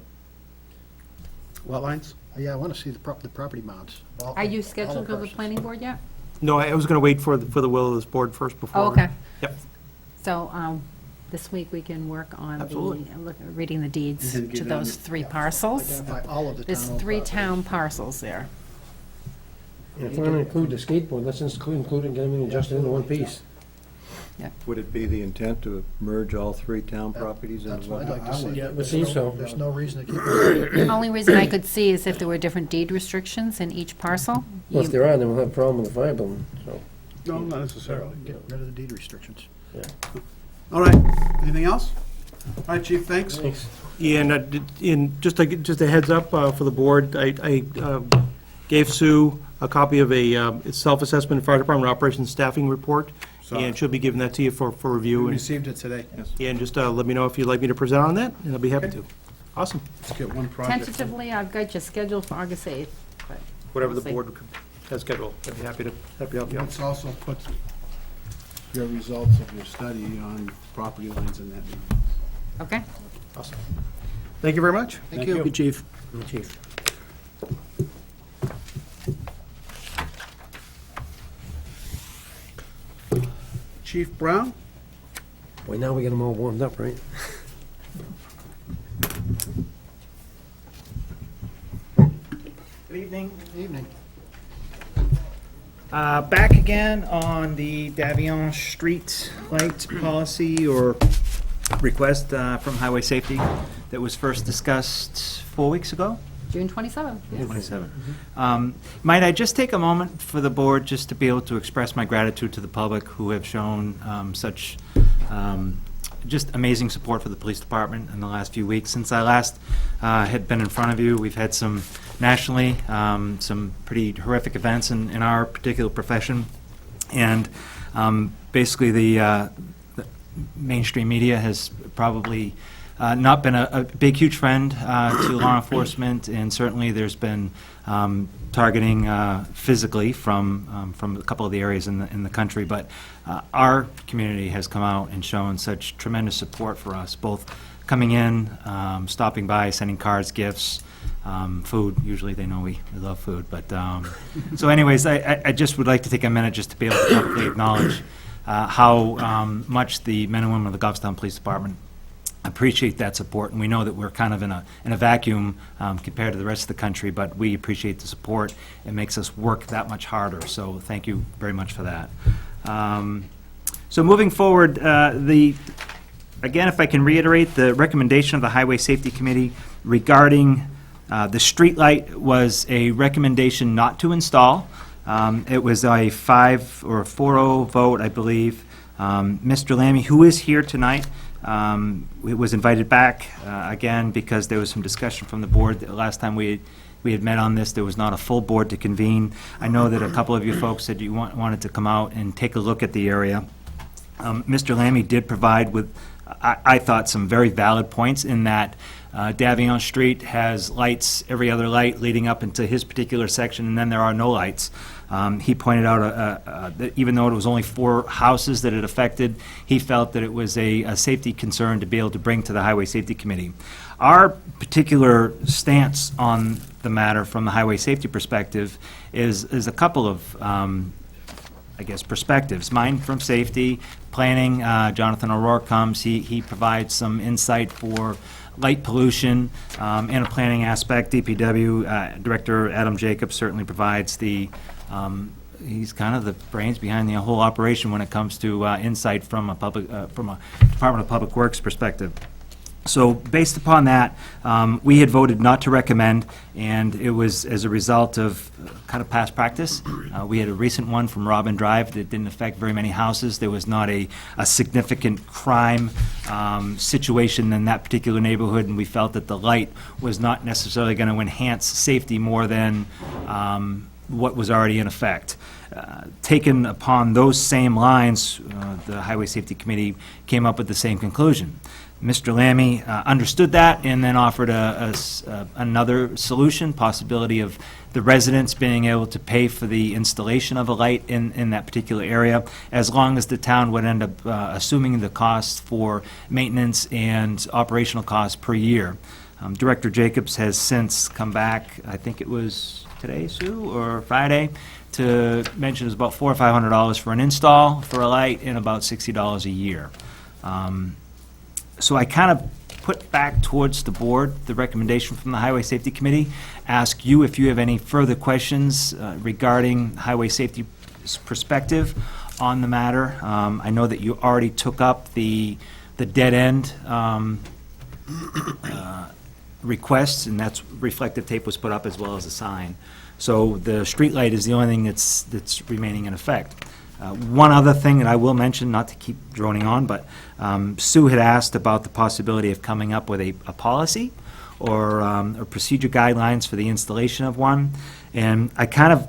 [SPEAKER 1] lot lines?
[SPEAKER 3] Yeah, I want to see the property mounds.
[SPEAKER 6] Are you scheduled for the planning board yet?
[SPEAKER 11] No, I was going to wait for the will of this board first before.
[SPEAKER 6] Oh, okay.
[SPEAKER 11] Yep.
[SPEAKER 9] So, this week we can work on
[SPEAKER 11] Absolutely.
[SPEAKER 9] reading the deeds
[SPEAKER 1] And get
[SPEAKER 9] to
[SPEAKER 1] it
[SPEAKER 9] those
[SPEAKER 1] on-
[SPEAKER 9] 3 parcels.
[SPEAKER 3] Identify all of the
[SPEAKER 9] There's
[SPEAKER 3] town-owned
[SPEAKER 9] 3
[SPEAKER 3] properties.
[SPEAKER 9] town parcels there.
[SPEAKER 4] And if we're gonna include the skateboard, let's just include it and get them adjusted into one piece.
[SPEAKER 5] Would it be the intent to merge all 3 town properties into
[SPEAKER 3] That's what I'd
[SPEAKER 5] one?
[SPEAKER 3] like to see.
[SPEAKER 12] Yeah, it
[SPEAKER 3] There's
[SPEAKER 4] seems
[SPEAKER 3] no-
[SPEAKER 4] so.
[SPEAKER 3] There's no reason to keep it.
[SPEAKER 9] The only reason I could see is if there were different deed restrictions in each parcel.
[SPEAKER 4] Well, if
[SPEAKER 9] You-
[SPEAKER 4] there are, then we'll have a problem with the fire building, so.
[SPEAKER 1] No, not necessarily.
[SPEAKER 3] Get rid of the deed restrictions.
[SPEAKER 1] All right, anything else? All right, Chief, thanks.
[SPEAKER 4] Thanks.
[SPEAKER 11] And just a heads up for the board, I gave Sue a copy of a self-assessment fire department operations staffing report,
[SPEAKER 1] So-
[SPEAKER 11] and she'll be giving that to you for
[SPEAKER 1] We
[SPEAKER 11] review. And
[SPEAKER 1] received it today.
[SPEAKER 11] And just let me know if you'd like me to present on that, and I'll be happy to. Awesome.
[SPEAKER 1] Let's get one project.
[SPEAKER 9] Tentatively, I've got you scheduled for August 8th. but
[SPEAKER 11] Whatever the
[SPEAKER 9] we'll see.
[SPEAKER 11] board has scheduled, I'd be happy to help you out.
[SPEAKER 1] Let's also put your results of your study on property lines in that meeting.
[SPEAKER 9] Okay.
[SPEAKER 11] Awesome. Thank you very much.
[SPEAKER 3] Thank you.
[SPEAKER 12] Good, Chief.
[SPEAKER 4] Chief.
[SPEAKER 1] Chief Brown?
[SPEAKER 4] Well, now we get them all warmed up, right?
[SPEAKER 13] Good evening.
[SPEAKER 3] Evening.
[SPEAKER 13] Back again on the Davion Street light policy or request from Highway Safety that was first discussed 4 weeks ago.
[SPEAKER 9] June 27th. yes.
[SPEAKER 13] 27. Might I just take a moment for the board just to be able to express my gratitude to the public who have shown such just amazing support for the police department in the last few weeks. Since I last had been in front of you, we've had some nationally, some pretty horrific events in our particular profession. And basically the mainstream media has probably not been a big, huge friend to law enforcement, and certainly there's been targeting physically from a couple of the areas in the country. But our community has come out and shown such tremendous support for us, both coming in, stopping by, sending cards, gifts, food. Usually they know we love food. But so anyways, I just would like to take a minute just to be able to publicly acknowledge how much the men and women of the Goffstown Police Department appreciate that support, and we know that we're kind of in a vacuum compared to the rest of the country, but we appreciate the support. It makes us work that much harder, so thank you very much for that. So moving forward, again, if I can reiterate, the recommendation of the Highway Safety Committee regarding the streetlight was a recommendation not to install. It was a 5 or 4-0 vote, I believe. Mr. Lammy, who is here tonight, was invited back again because there was some discussion from the board. The last time we had met on this, there was not a full board to convene. I know that a couple of you folks said you wanted to come out and take a look at the area. Mr. Lammy did provide with, I thought, some very valid points in that Davignon Street has lights, every other light leading up into his particular section, and then there are no lights. He pointed out that even though it was only 4 houses that it affected, he felt that it was a safety concern to be able to bring to the Highway Safety Committee. Our particular stance on the matter from the highway safety perspective is a couple of, I guess, perspectives. Mine from safety, planning, Jonathan O'Rourke comes, he provides some insight for light pollution and a planning aspect. DPW Director Adam Jacobs certainly provides the, he's kind of the brains behind the whole operation when it comes to insight from a Department of Public Works perspective. So based upon that, we had voted not to recommend, and it was as a result of kind of past practice. We had a recent one from Robin Drive that didn't affect very many houses. There was not a significant crime situation in that particular neighborhood, and we felt that the light was not necessarily going to enhance safety more than what was already in effect. Taken upon those same lines, the Highway Safety Committee came up with the same conclusion. Mr. Lammy understood that and then offered another solution, possibility of the residents being able to pay for the installation of a light in that particular area, as long as the town would end up assuming the costs for maintenance and operational costs per year. Director Jacobs has since come back, I think it was today, Sue, or Friday, to mention it's about $400 or $500 for an install for a light and about $60 a year. So I kind of put back towards the board the recommendation from the Highway Safety Committee, ask you if you have any further questions regarding highway safety perspective on the matter. I know that you already took up the dead end requests, and that's reflective tape was put up as well as a sign. So the streetlight is the only thing that's remaining in effect. One other thing that I will mention, not to keep droning on, but Sue had asked about the possibility of coming up with a policy or procedure guidelines for the installation of one. And I kind of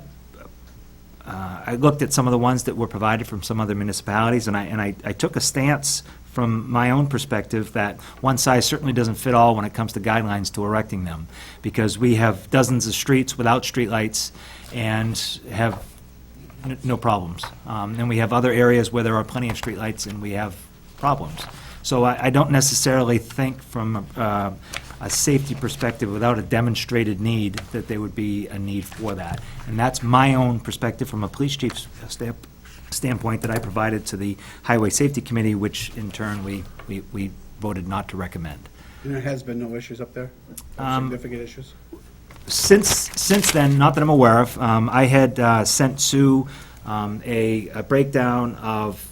[SPEAKER 13] I looked at some of the ones that were provided from some other municipalities, and I took a stance from my own perspective that one size certainly doesn't fit all when it comes to guidelines to erecting them, because we have dozens of streets without streetlights and have no problems. And we have other areas where there are plenty of streetlights and we have problems. So I don't necessarily think from a safety perspective, without a demonstrated need, that there would be a need for that. And that's my own perspective from a police chief's standpoint that I provided to the Highway Safety Committee, which in turn we voted not to recommend.
[SPEAKER 1] And there has been no issues up there? No significant issues?
[SPEAKER 13] Since then, not that I'm aware of, I had sent Sue a breakdown of,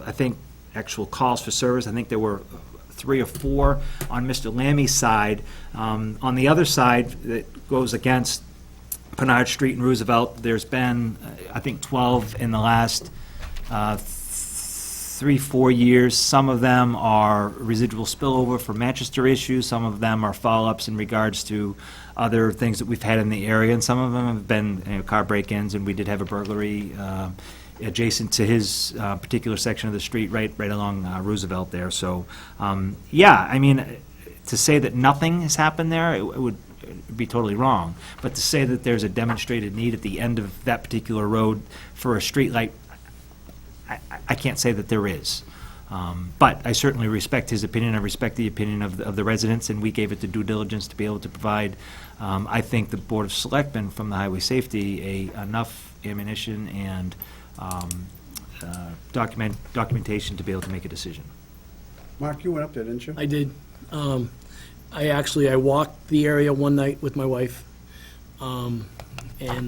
[SPEAKER 13] I think, actual calls for service. I think there were 3 or 4 on Mr. Lammy's side. On the other side, that goes against Pinard Street and Roosevelt, there's been, I think, 12 in the last 3-4 years. Some of them are residual spillover for Manchester issues. Some of them are follow-ups in regards to other things that we've had in the area, and some of them have been car break-ins, and we did have a burglary adjacent to his particular section of the street, right along Roosevelt there. So, yeah, I mean, To say that nothing has happened there, it would be totally wrong. But to say that there's a demonstrated need at the end of that particular road for a streetlight, I can't say that there is. But I certainly respect his opinion. I respect the opinion of the residents, and we gave it the due diligence to be able to provide, I think, the Board of Selectmen from the Highway Safety enough ammunition and documentation to be able to make a decision.
[SPEAKER 1] Mark, you went up there, didn't you?
[SPEAKER 12] I did. I walked the area one night with my wife, and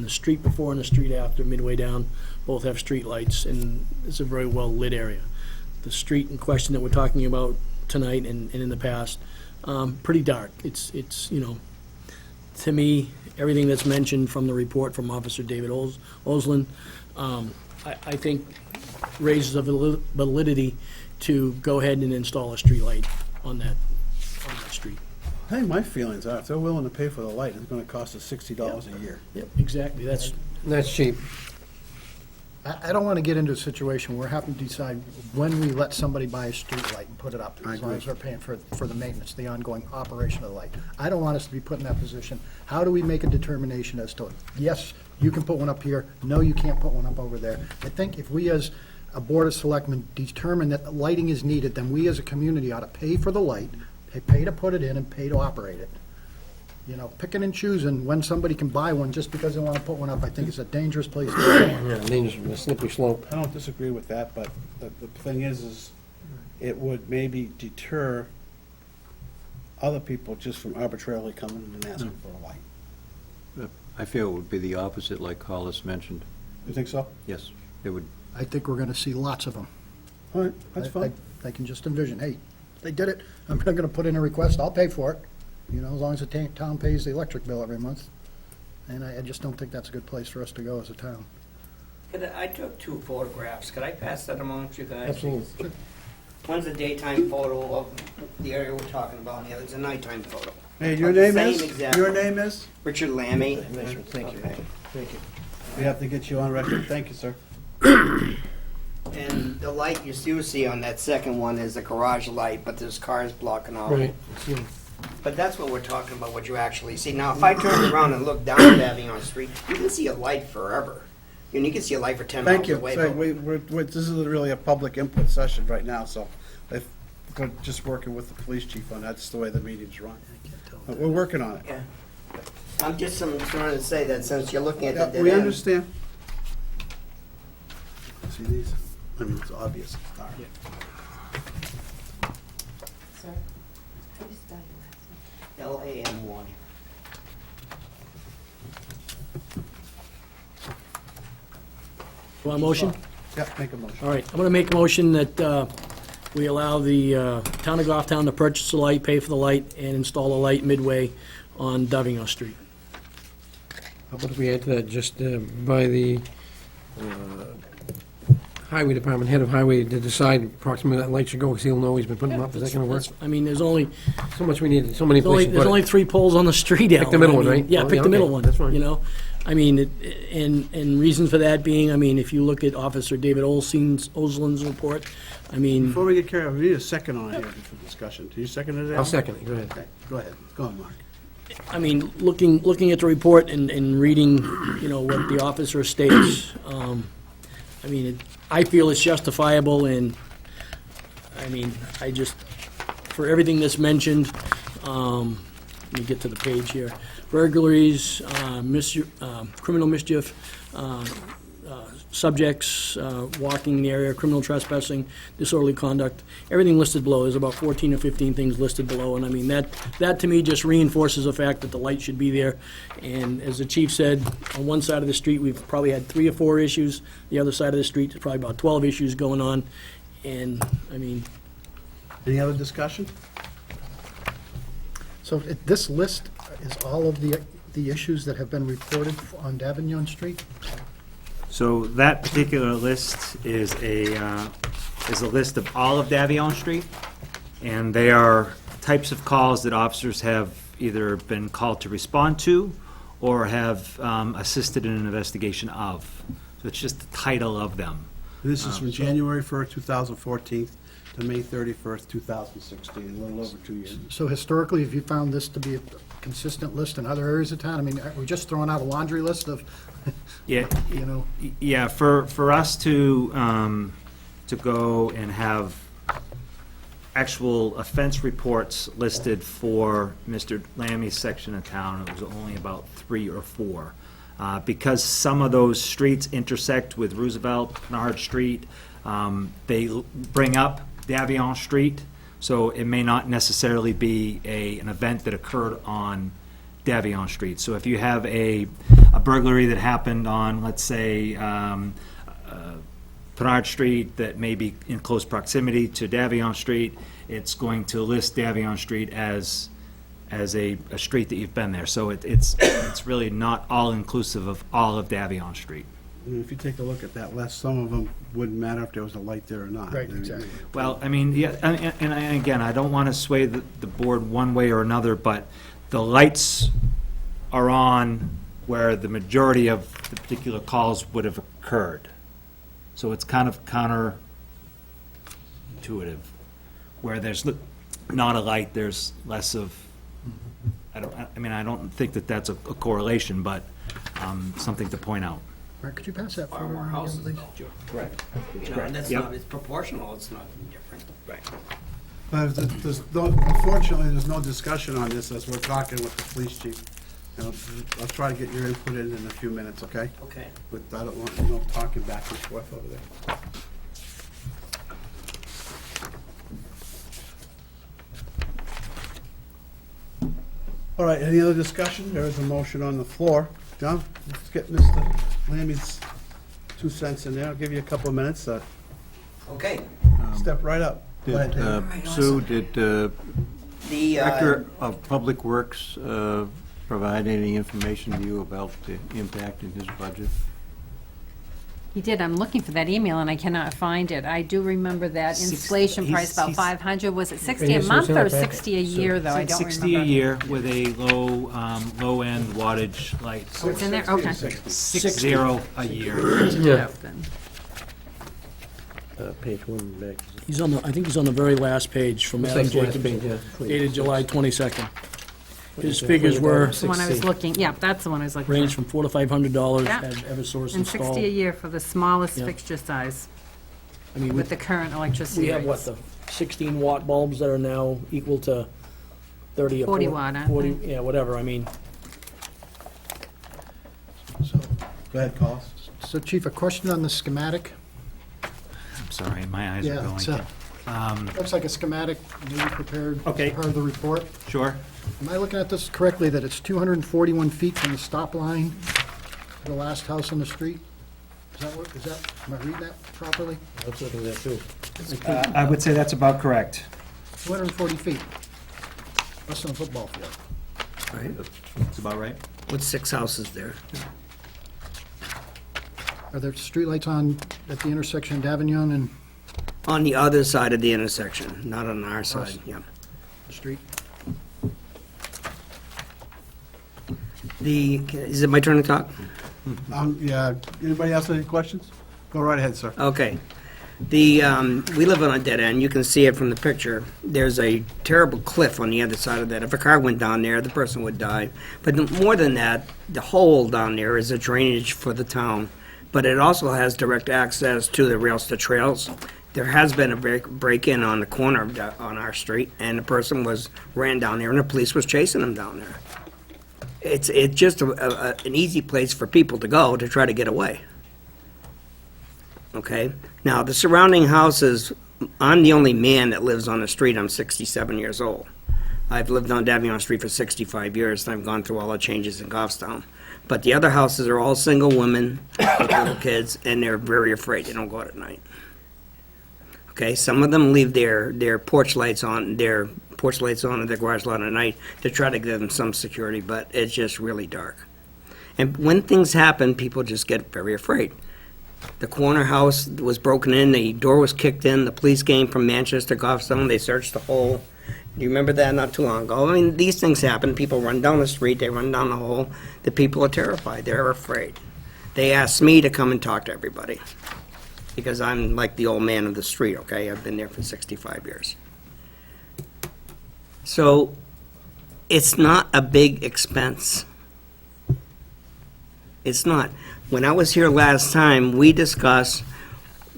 [SPEAKER 12] the street before and the street after, midway down, both have street lights, and it's a very well-lit area. The street in question that we're talking about tonight and in the past, pretty dark. It's to me, everything that's mentioned from the report from Officer David Oslin, I think raises a validity to go ahead and install a street light on that street.
[SPEAKER 1] I think my feelings are, if they're willing to pay for the light, it's gonna cost us $60 a year.
[SPEAKER 12] Yep, exactly.
[SPEAKER 4] That's cheap.
[SPEAKER 3] I don't want to get into a situation where we have to decide when we let somebody buy a street light and put it up,
[SPEAKER 1] I
[SPEAKER 3] as long
[SPEAKER 1] agree.
[SPEAKER 3] as they're paying for the maintenance, the ongoing operation of the light. I don't want us to be put in that position. How do we make a determination as to, yes, you can put one up here, no, you can't put one up over there? I think if we as a Board of Selectmen determine that lighting is needed, then we as a community ought to pay for the light, pay to put it in and pay to operate it. You know, picking and choosing when somebody can buy one just because they want to put one up, I think is a dangerous place to be.
[SPEAKER 4] Yeah, dangerous, a slippery slope.
[SPEAKER 1] I don't disagree with that, but the thing is it would maybe deter other people just from arbitrarily coming and asking for a light.
[SPEAKER 5] I feel it would be the opposite, like Hollis mentioned.
[SPEAKER 1] You think so?
[SPEAKER 5] Yes, it would.
[SPEAKER 3] I think we're going to see lots of them.
[SPEAKER 1] All right, that's fine.
[SPEAKER 3] I can just envision, hey, they did it, I'm not gonna put in a request, I'll pay for it, you know, as long as the town pays the electric bill every month. And I just don't think that's a good place for us to go as a town.
[SPEAKER 10] I took 2 photographs. Could I pass that amongst you guys?
[SPEAKER 4] Absolutely.
[SPEAKER 10] One's a daytime photo of the area we're talking about, and the other's a nighttime photo.
[SPEAKER 1] Hey, your
[SPEAKER 10] Of the
[SPEAKER 1] name
[SPEAKER 10] same
[SPEAKER 1] is?
[SPEAKER 10] exact-
[SPEAKER 1] Your name is?
[SPEAKER 10] Richard Lammy.
[SPEAKER 1] Thank you.
[SPEAKER 10] Okay.
[SPEAKER 1] Thank you. We have to get you on record. Thank you, sir.
[SPEAKER 10] And the light you do see on that second one is a garage light, but there's cars blocking all.
[SPEAKER 4] Right.
[SPEAKER 10] But that's what we're talking about, what you actually see. Now, if I turn around and look down at Avignon Street, you can see a light forever. And you can see a light for 10
[SPEAKER 1] Thank
[SPEAKER 10] miles
[SPEAKER 1] you.
[SPEAKER 10] away.
[SPEAKER 1] So
[SPEAKER 10] but-
[SPEAKER 1] this is really a public input session right now, so if, we're just working with the police chief on that, that's the way the meeting's run. But we're working on it.
[SPEAKER 10] Yeah. I'm just trying to say that since you're looking at the
[SPEAKER 1] Yeah,
[SPEAKER 10] dead
[SPEAKER 1] we
[SPEAKER 10] end-
[SPEAKER 1] understand. See these? I mean, it's obvious. All right.
[SPEAKER 2] Sir? How do you spell your last name?
[SPEAKER 10] LAMY.
[SPEAKER 12] Want a motion?
[SPEAKER 1] Yeah, make a motion.
[SPEAKER 12] All right, I'm going to make a motion that we allow the town of Goffstown to purchase the light, pay for the light, and install a light midway on Davignon Street.
[SPEAKER 4] How about if we add to that, just by the highway department, head of highway, to decide approximately that light should go, because he'll know he's been putting them up. Is that gonna work?
[SPEAKER 12] I mean, there's only,
[SPEAKER 4] So much we need, so many places to
[SPEAKER 12] there's
[SPEAKER 4] put
[SPEAKER 12] only
[SPEAKER 4] it.
[SPEAKER 12] 3 poles on the street, Alan.
[SPEAKER 4] Pick the middle
[SPEAKER 12] I
[SPEAKER 4] one,
[SPEAKER 12] mean,
[SPEAKER 4] right?
[SPEAKER 12] Yeah,
[SPEAKER 4] Oh,
[SPEAKER 12] pick
[SPEAKER 4] yeah,
[SPEAKER 12] the middle
[SPEAKER 4] okay,
[SPEAKER 12] one.
[SPEAKER 4] that's fine.
[SPEAKER 12] You know, I mean, and reason for that being, I mean, if you look at Officer David Oslin's report, I mean,
[SPEAKER 1] Before we get carried on, we need a second on here for discussion. Do you second it, Alan?
[SPEAKER 4] I'll second it, go ahead.
[SPEAKER 1] Okay, go ahead. Go on, Mark.
[SPEAKER 12] I mean, looking at the report and reading, you know, what the officer states, I mean, I feel it's justifiable, and, I mean, I just, for everything that's mentioned, let me get to the page here, burglaries, criminal mischief, subjects, walking in the area, criminal trespassing, disorderly conduct, everything listed below. There's about 14 or 15 things listed below, and I mean, that to me just reinforces the fact that the light should be there. And as the chief said, on one side of the street, we've probably had 3 or 4 issues. The other side of the street, there's probably about 12 issues going on, and, I mean,
[SPEAKER 1] Any other discussion?
[SPEAKER 3] So this list is all of the issues that have been reported on Davignon Street?
[SPEAKER 13] So that particular list is a list of all of Davignon Street, and they are types of calls that officers have either been called to respond to or have assisted in an investigation of. So it's just the title of them.
[SPEAKER 1] This is from January 1st, 2014 to to May 31st, 2016, a little over 2 years.
[SPEAKER 3] So historically, have you found this to be a consistent list in other areas of town? I mean, are we just throwing out a laundry list of,
[SPEAKER 13] Yeah,
[SPEAKER 3] you know?
[SPEAKER 13] yeah, for us to go and have actual offense reports listed for Mr. Lammy's section of town, it was only about 3 or 4. Because some of those streets intersect with Roosevelt, Bernard Street, they bring up Davion Street, so it may not necessarily be an event that occurred on Davion Street. So if you have a burglary that happened on, let's say, Bernard Street that may be in close proximity to Davion Street, it's going to list Davion Street as a street that you've been there. So it's really not all-inclusive of all of Davion Street.
[SPEAKER 1] I mean, if you take a look at that list, some of them wouldn't matter if there was a light there or not.
[SPEAKER 3] Right, exactly.
[SPEAKER 13] Well, I mean, yeah, and again, I don't want to sway the board one way or another, but the lights are on where the majority of the particular calls would have occurred. So it's kind of counterintuitive. Where there's not a light, there's less of, I don't think that that's a correlation, but something to point out.
[SPEAKER 3] Mark, could you pass that
[SPEAKER 10] Far
[SPEAKER 3] forward
[SPEAKER 10] more
[SPEAKER 3] again,
[SPEAKER 10] houses,
[SPEAKER 3] please?
[SPEAKER 10] correct. You know, and that's
[SPEAKER 13] Yep.
[SPEAKER 10] not, it's proportional, it's not different. Right.
[SPEAKER 1] But unfortunately, there's no discussion on this as we're talking with the police chief. You know, I'll try to get your input in a few minutes, okay?
[SPEAKER 10] Okay.
[SPEAKER 1] But I don't want no talking back and forth over there. All right, any other discussion? There is a motion on the floor. John, let's get Mr. Lammy's 2 cents in there. I'll give you a couple of minutes.
[SPEAKER 10] Okay.
[SPEAKER 1] Step right up. Go ahead, Dave.
[SPEAKER 5] Sue, did
[SPEAKER 10] The,
[SPEAKER 5] Director of Public Works provide any information to you about the impact in his budget?
[SPEAKER 9] He did. I'm looking for that email and I cannot find it. I do remember that installation price about 500. Was it 60 a
[SPEAKER 4] Yes,
[SPEAKER 9] month
[SPEAKER 4] it's in
[SPEAKER 9] or
[SPEAKER 4] our packet.
[SPEAKER 9] 60 a year, though? I don't remember.
[SPEAKER 13] 60 a year with a low-end wattage light.
[SPEAKER 9] Oh, it's in there? Okay.
[SPEAKER 13] 60 a year.
[SPEAKER 4] Yeah.
[SPEAKER 9] Then.
[SPEAKER 4] Page 1 back.
[SPEAKER 12] He's on the, I think he's on the very last page from
[SPEAKER 4] Looks
[SPEAKER 12] Adam
[SPEAKER 4] like the last
[SPEAKER 12] Jacobs,
[SPEAKER 4] page, yeah.
[SPEAKER 12] dated July 22nd. His figures were
[SPEAKER 9] That's the one I was looking, yeah, that's the one I was looking
[SPEAKER 12] ranged
[SPEAKER 9] for.
[SPEAKER 12] from $400 to $500,
[SPEAKER 9] Yeah.
[SPEAKER 12] had Eversource
[SPEAKER 9] And 60 a
[SPEAKER 12] installed.
[SPEAKER 9] year for the smallest
[SPEAKER 12] Yeah.
[SPEAKER 9] fixture size
[SPEAKER 12] I mean,
[SPEAKER 9] with the current electricity
[SPEAKER 12] we have, what,
[SPEAKER 9] rates.
[SPEAKER 12] the 16 watt bulbs that are now equal to 30 or
[SPEAKER 9] 40 watt, aren't
[SPEAKER 12] 40,
[SPEAKER 9] they?
[SPEAKER 12] yeah, whatever, I mean,
[SPEAKER 1] Go ahead, Carl.
[SPEAKER 3] So Chief, a question on the schematic?
[SPEAKER 13] I'm sorry, my eyes are
[SPEAKER 3] Yeah,
[SPEAKER 13] going.
[SPEAKER 3] it's, looks like a schematic maybe prepared
[SPEAKER 13] Okay.
[SPEAKER 3] as part of the report.
[SPEAKER 13] Sure.
[SPEAKER 3] Am I looking at this correctly, that it's 241 feet from the stop line to the last house on the street? Is that, am I reading that properly?
[SPEAKER 4] I was looking at that too.
[SPEAKER 13] I would say that's about correct.
[SPEAKER 3] 240 feet, less than a football field.
[SPEAKER 10] right,
[SPEAKER 13] That's about right.
[SPEAKER 10] with 6 houses there.
[SPEAKER 3] Are there streetlights on at the intersection of Davignon and
[SPEAKER 10] On the other side of the intersection, not on our side, yeah.
[SPEAKER 3] the street?
[SPEAKER 10] Is it my turn to talk?
[SPEAKER 1] Yeah, anybody else have any questions? Go right ahead, sir.
[SPEAKER 10] Okay. We live on a dead end. You can see it from the picture. There's a terrible cliff on the other side of that. If a car went down there, the person would die. But more than that, the hole down there is a drainage for the town. But it also has direct access to the rails to trails. There has been a break-in on the corner on our street, and the person ran down there, and the police was chasing him down there. It's just an easy place for people to go to try to get away. Okay? Now, the surrounding houses, I'm the only man that lives on the street. I'm 67 years old. I've lived on Davion Street for 65 years, and I've gone through all the changes in Goffstown. But the other houses are all single women with little kids, and they're very afraid. They don't go out at night. Okay? Some of them leave their porch lights on, and their garage light at night to try to give them some security, but it's just really dark. And when things happen, people just get very afraid. The corner house was broken in, the door was kicked in, the police came from Manchester, Goffstown, they searched the hole. Do you remember that not too long ago? I mean, these things happen, people run down the street, they run down the hole, the people are terrified, they're afraid. They asked me to come and talk to everybody. because I'm like the old man of the street, okay? I've been there for 65 years. So it's not a big expense. It's not. When I was here last time, we discussed,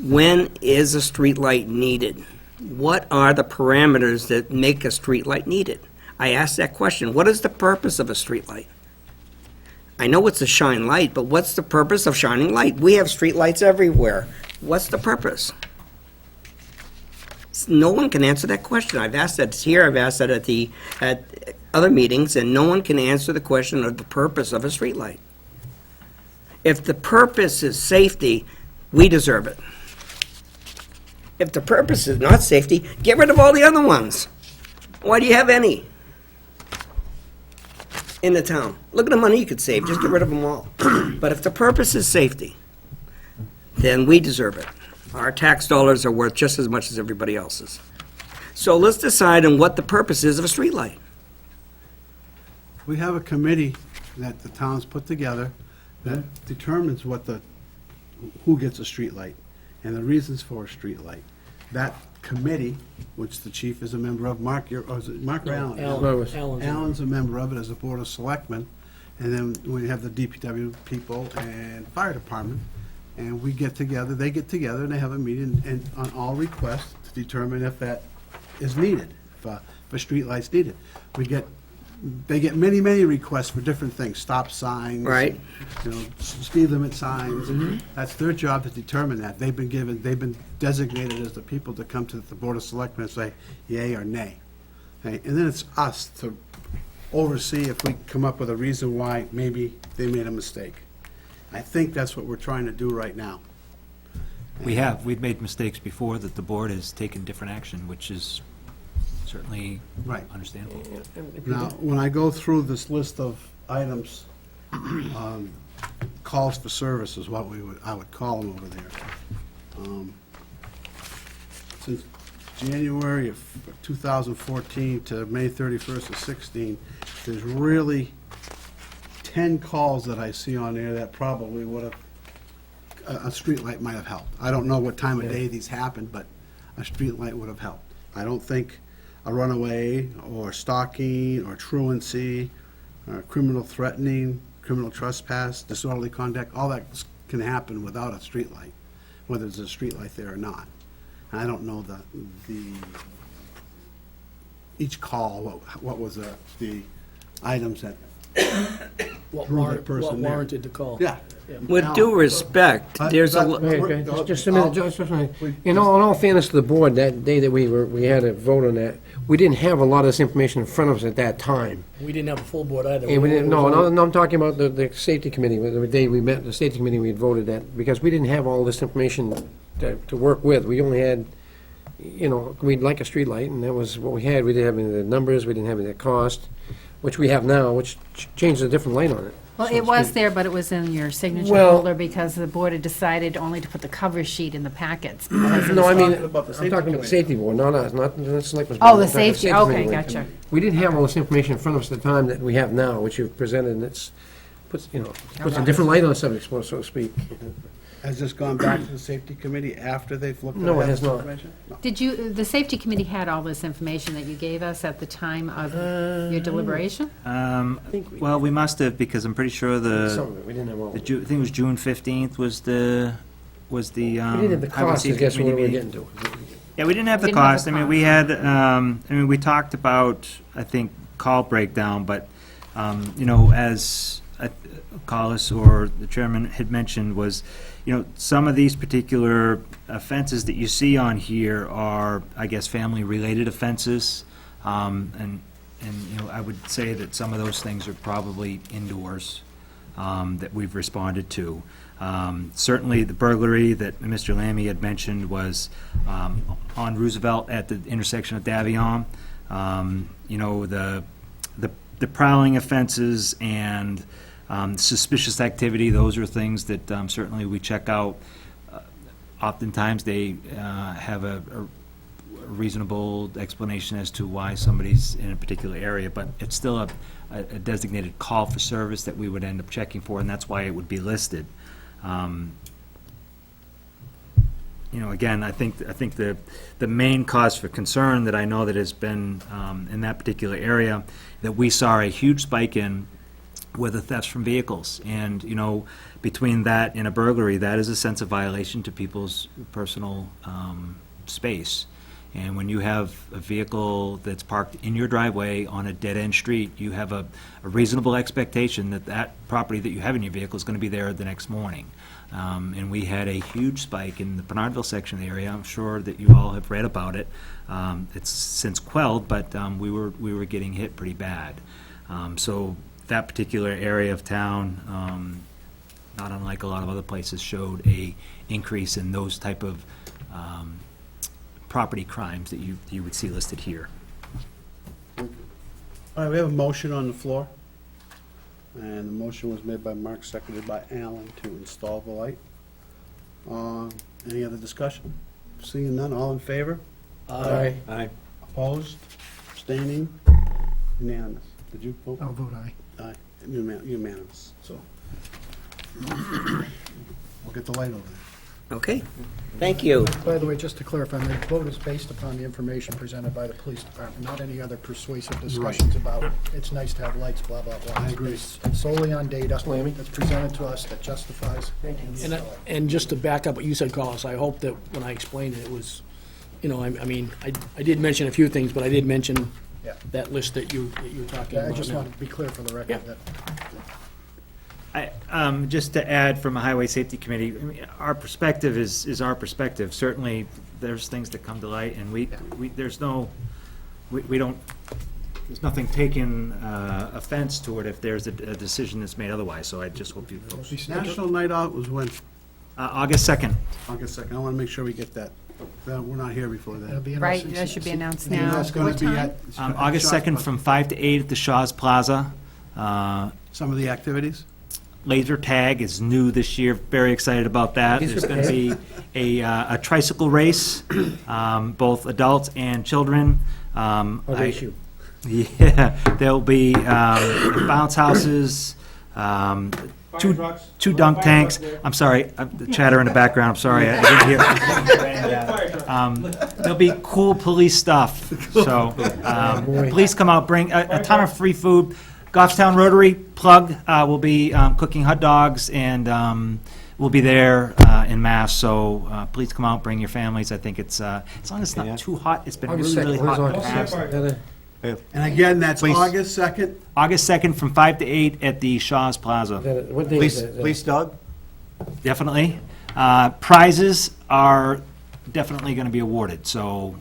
[SPEAKER 10] when is a street light needed? What are the parameters that make a street light needed? I asked that question. What is the purpose of a street light? I know it's to shine light, but what's the purpose of shining light? We have street lights everywhere. What's the purpose? No one can answer that question. I've asked that here, I've asked that at other meetings, and no one can answer the question of the purpose of a street light. If the purpose is safety, we deserve it. If the purpose is not safety, get rid of all the other ones. Why do you have any in the town? Look at the money you could save, just get rid of them all. But if the purpose is safety, then we deserve it. Our tax dollars are worth just as much as everybody else's. So let's decide on what the purpose is of a streetlight.
[SPEAKER 1] We have a committee that the town's put together that determines who gets a street light and the reasons for a street light. That committee, which the chief is a member of, Mark, or is it Mark or Alan? Alan's a member of it as a board of selectmen. And then we have the DPW people and fire department. And we get together, they get together, and they have a meeting and on all requests to determine if that is needed, if street lights needed. They get many, many requests for different things, stop signs.
[SPEAKER 10] Right.
[SPEAKER 1] Speed limit signs. That's their job to determine that. They've been designated as the people to come to the Board of Selectmen and say yay or nay. Okay? And then it's us to oversee if we come up with a reason why maybe they made a mistake. I think that's what we're trying to do right now.
[SPEAKER 13] We've made mistakes before that the board has taken different action, which is certainly
[SPEAKER 1] Right.
[SPEAKER 13] understandable.
[SPEAKER 1] Now, when I go through this list of items, calls for service is what I would call them over there. Since January of 2014 to May 31st of 16, there's really 10 calls that I see on there that probably would have, a street light might have helped. I don't know what time of day these happened, but a street light would have helped. I don't think a runaway or stalking or truancy or criminal threatening, criminal trespass, disorderly conduct, all that can happen without a street light, whether there's a street light there or not. I don't know each call, what was the items that
[SPEAKER 12] What
[SPEAKER 1] Prove that person there.
[SPEAKER 12] warranted the call?
[SPEAKER 1] Yeah.
[SPEAKER 10] With due respect, there's a,
[SPEAKER 4] Okay, just a minute, just a minute. In all fairness to the board, that day that we had a vote on that, we didn't have a lot of this information in front of us at that time.
[SPEAKER 12] We didn't have a full board either.
[SPEAKER 4] And we didn't, no, I'm talking about the safety committee, the day we met, the safety committee, we had voted that, because we didn't have all this information to work with. We only had, we'd like a street light, and that was what we had. We didn't have any of the numbers, we didn't have any of the cost, which we have now, which changes a different light on it.
[SPEAKER 9] Well, it was there, but it was in your signature
[SPEAKER 4] Well-
[SPEAKER 9] folder because the board had decided only to put the cover sheet in the packets. because it
[SPEAKER 4] No, I
[SPEAKER 9] was-
[SPEAKER 4] mean,
[SPEAKER 1] talking about the
[SPEAKER 4] I'm
[SPEAKER 1] safety
[SPEAKER 4] talking about the
[SPEAKER 1] committee.
[SPEAKER 4] safety board, not us, not Selectmen's
[SPEAKER 9] Oh,
[SPEAKER 4] board.
[SPEAKER 9] the
[SPEAKER 4] I'm talking
[SPEAKER 9] safety, okay,
[SPEAKER 4] committee.
[SPEAKER 9] gotcha.
[SPEAKER 4] We didn't have all this information in front of us at the time that we have now, which you've presented, and puts a different light on the subject, so to speak.
[SPEAKER 1] Has this gone back to the safety committee after they've looked at
[SPEAKER 4] No, it
[SPEAKER 1] this
[SPEAKER 4] has not.
[SPEAKER 1] information? No.
[SPEAKER 9] Did you, the safety committee had all this information that you gave us at the time of your deliberation?
[SPEAKER 13] Well, we must have, because I'm pretty sure
[SPEAKER 4] Some of it, we didn't have all.
[SPEAKER 13] I think it was June 15th was the
[SPEAKER 4] We didn't have the
[SPEAKER 13] Highway
[SPEAKER 4] cost, I
[SPEAKER 13] Safety
[SPEAKER 4] guess, what
[SPEAKER 13] Committee
[SPEAKER 4] we're
[SPEAKER 13] meeting.
[SPEAKER 4] getting to.
[SPEAKER 13] Yeah, we didn't have the
[SPEAKER 9] Didn't have
[SPEAKER 13] cost.
[SPEAKER 9] the
[SPEAKER 13] I mean, we
[SPEAKER 9] cost.
[SPEAKER 13] had, we talked about, I think, call breakdown, but, as Collis or the chairman had mentioned was, some of these particular offenses that you see on here are, I guess, family-related offenses. And I would say that some of those things are probably indoors that we've responded to. Certainly, the burglary that Mr. Lammy had mentioned was on Roosevelt at the intersection of Davion. The prowling offenses and suspicious activity, those are things that certainly we check out. Oftentimes, they have a reasonable explanation as to why somebody's in a particular area, but it's still a designated call for service that we would end up checking for, and that's why it would be listed. again, I think the main cause for concern that I know that has been in that particular area, that we saw a huge spike in were the thefts from vehicles. And, between that and a burglary, that is a sense of violation to people's personal space. And when you have a vehicle that's parked in your driveway on a dead-end street, you have a reasonable expectation that that property that you have in your vehicle is going to be there the next morning. And we had a huge spike in the Bernardville section of the area. I'm sure that you all have read about it. It's since quelled, but we were getting hit pretty bad. So that particular area of town, not unlike a lot of other places, showed a increase in those type of property crimes that you would see listed here.
[SPEAKER 1] All right, we have a motion on the floor. And the motion was made by Mark, seconded by Alan to install the light. Any other discussion? Seeing none, all in favor?
[SPEAKER 4] Aye.
[SPEAKER 5] Aye.
[SPEAKER 1] Opposed? Abstaining? Unanimous. Did you vote?
[SPEAKER 3] I'll vote aye.
[SPEAKER 1] Aye. Unanimous, so. We'll get the light over there.
[SPEAKER 10] Okay, thank you.
[SPEAKER 3] By the way, just to clarify, the vote is based upon the information presented by the police department, not any other persuasive discussions about, it's nice to have lights, blah, blah, blah.
[SPEAKER 1] I agree.
[SPEAKER 3] It's solely on data that's presented to us that justifies.
[SPEAKER 12] And just to back up what you said, Carlos, I hope that when I explained it, it was, I did mention a few things, but I did mention
[SPEAKER 3] Yeah.
[SPEAKER 12] that list that you were talking
[SPEAKER 3] I
[SPEAKER 12] about
[SPEAKER 3] just
[SPEAKER 12] now.
[SPEAKER 3] wanted to be clear for the record that
[SPEAKER 13] Just to add from a Highway Safety Committee, our perspective is our perspective. Certainly, there's things that come to light, and there's nothing taken offense to it if there's a decision that's made otherwise, so I just hope you folks.
[SPEAKER 1] National Night Out was when?
[SPEAKER 13] August 2nd.
[SPEAKER 1] August 2nd. I want to make sure we get that. We're not here before
[SPEAKER 3] it'll
[SPEAKER 1] that.
[SPEAKER 3] be
[SPEAKER 9] Right,
[SPEAKER 3] interesting.
[SPEAKER 9] that should be announced
[SPEAKER 1] And
[SPEAKER 9] now.
[SPEAKER 1] that's going to be at
[SPEAKER 13] August 2nd from 5 to 8 at the Shaw's Plaza.
[SPEAKER 1] Some of the activities?
[SPEAKER 13] Laser tag is new this year, very excited about that. There's going to be a tricycle race, both adults and children.
[SPEAKER 4] Issue.
[SPEAKER 13] Yeah, there'll be bounce houses, two dunk tanks. I'm sorry, the chatter in the background, I'm sorry, I didn't hear. There'll be cool police stuff, so please come out, bring a ton of free food. Goffstown Rotary plug will be cooking hot dogs, and we'll be there in mass, so please come out, bring your families. I think it's, as long as it's not too hot, it's been
[SPEAKER 4] August
[SPEAKER 13] really, really
[SPEAKER 4] 2nd.
[SPEAKER 13] hot.
[SPEAKER 4] Where's August?
[SPEAKER 1] And again, that's
[SPEAKER 5] Please.
[SPEAKER 1] August 2nd.
[SPEAKER 13] August 2nd from 5 to 8 at the Shaw's Plaza.
[SPEAKER 4] What day is it?
[SPEAKER 5] Police dog?
[SPEAKER 13] Definitely. Prizes are definitely going to be awarded, so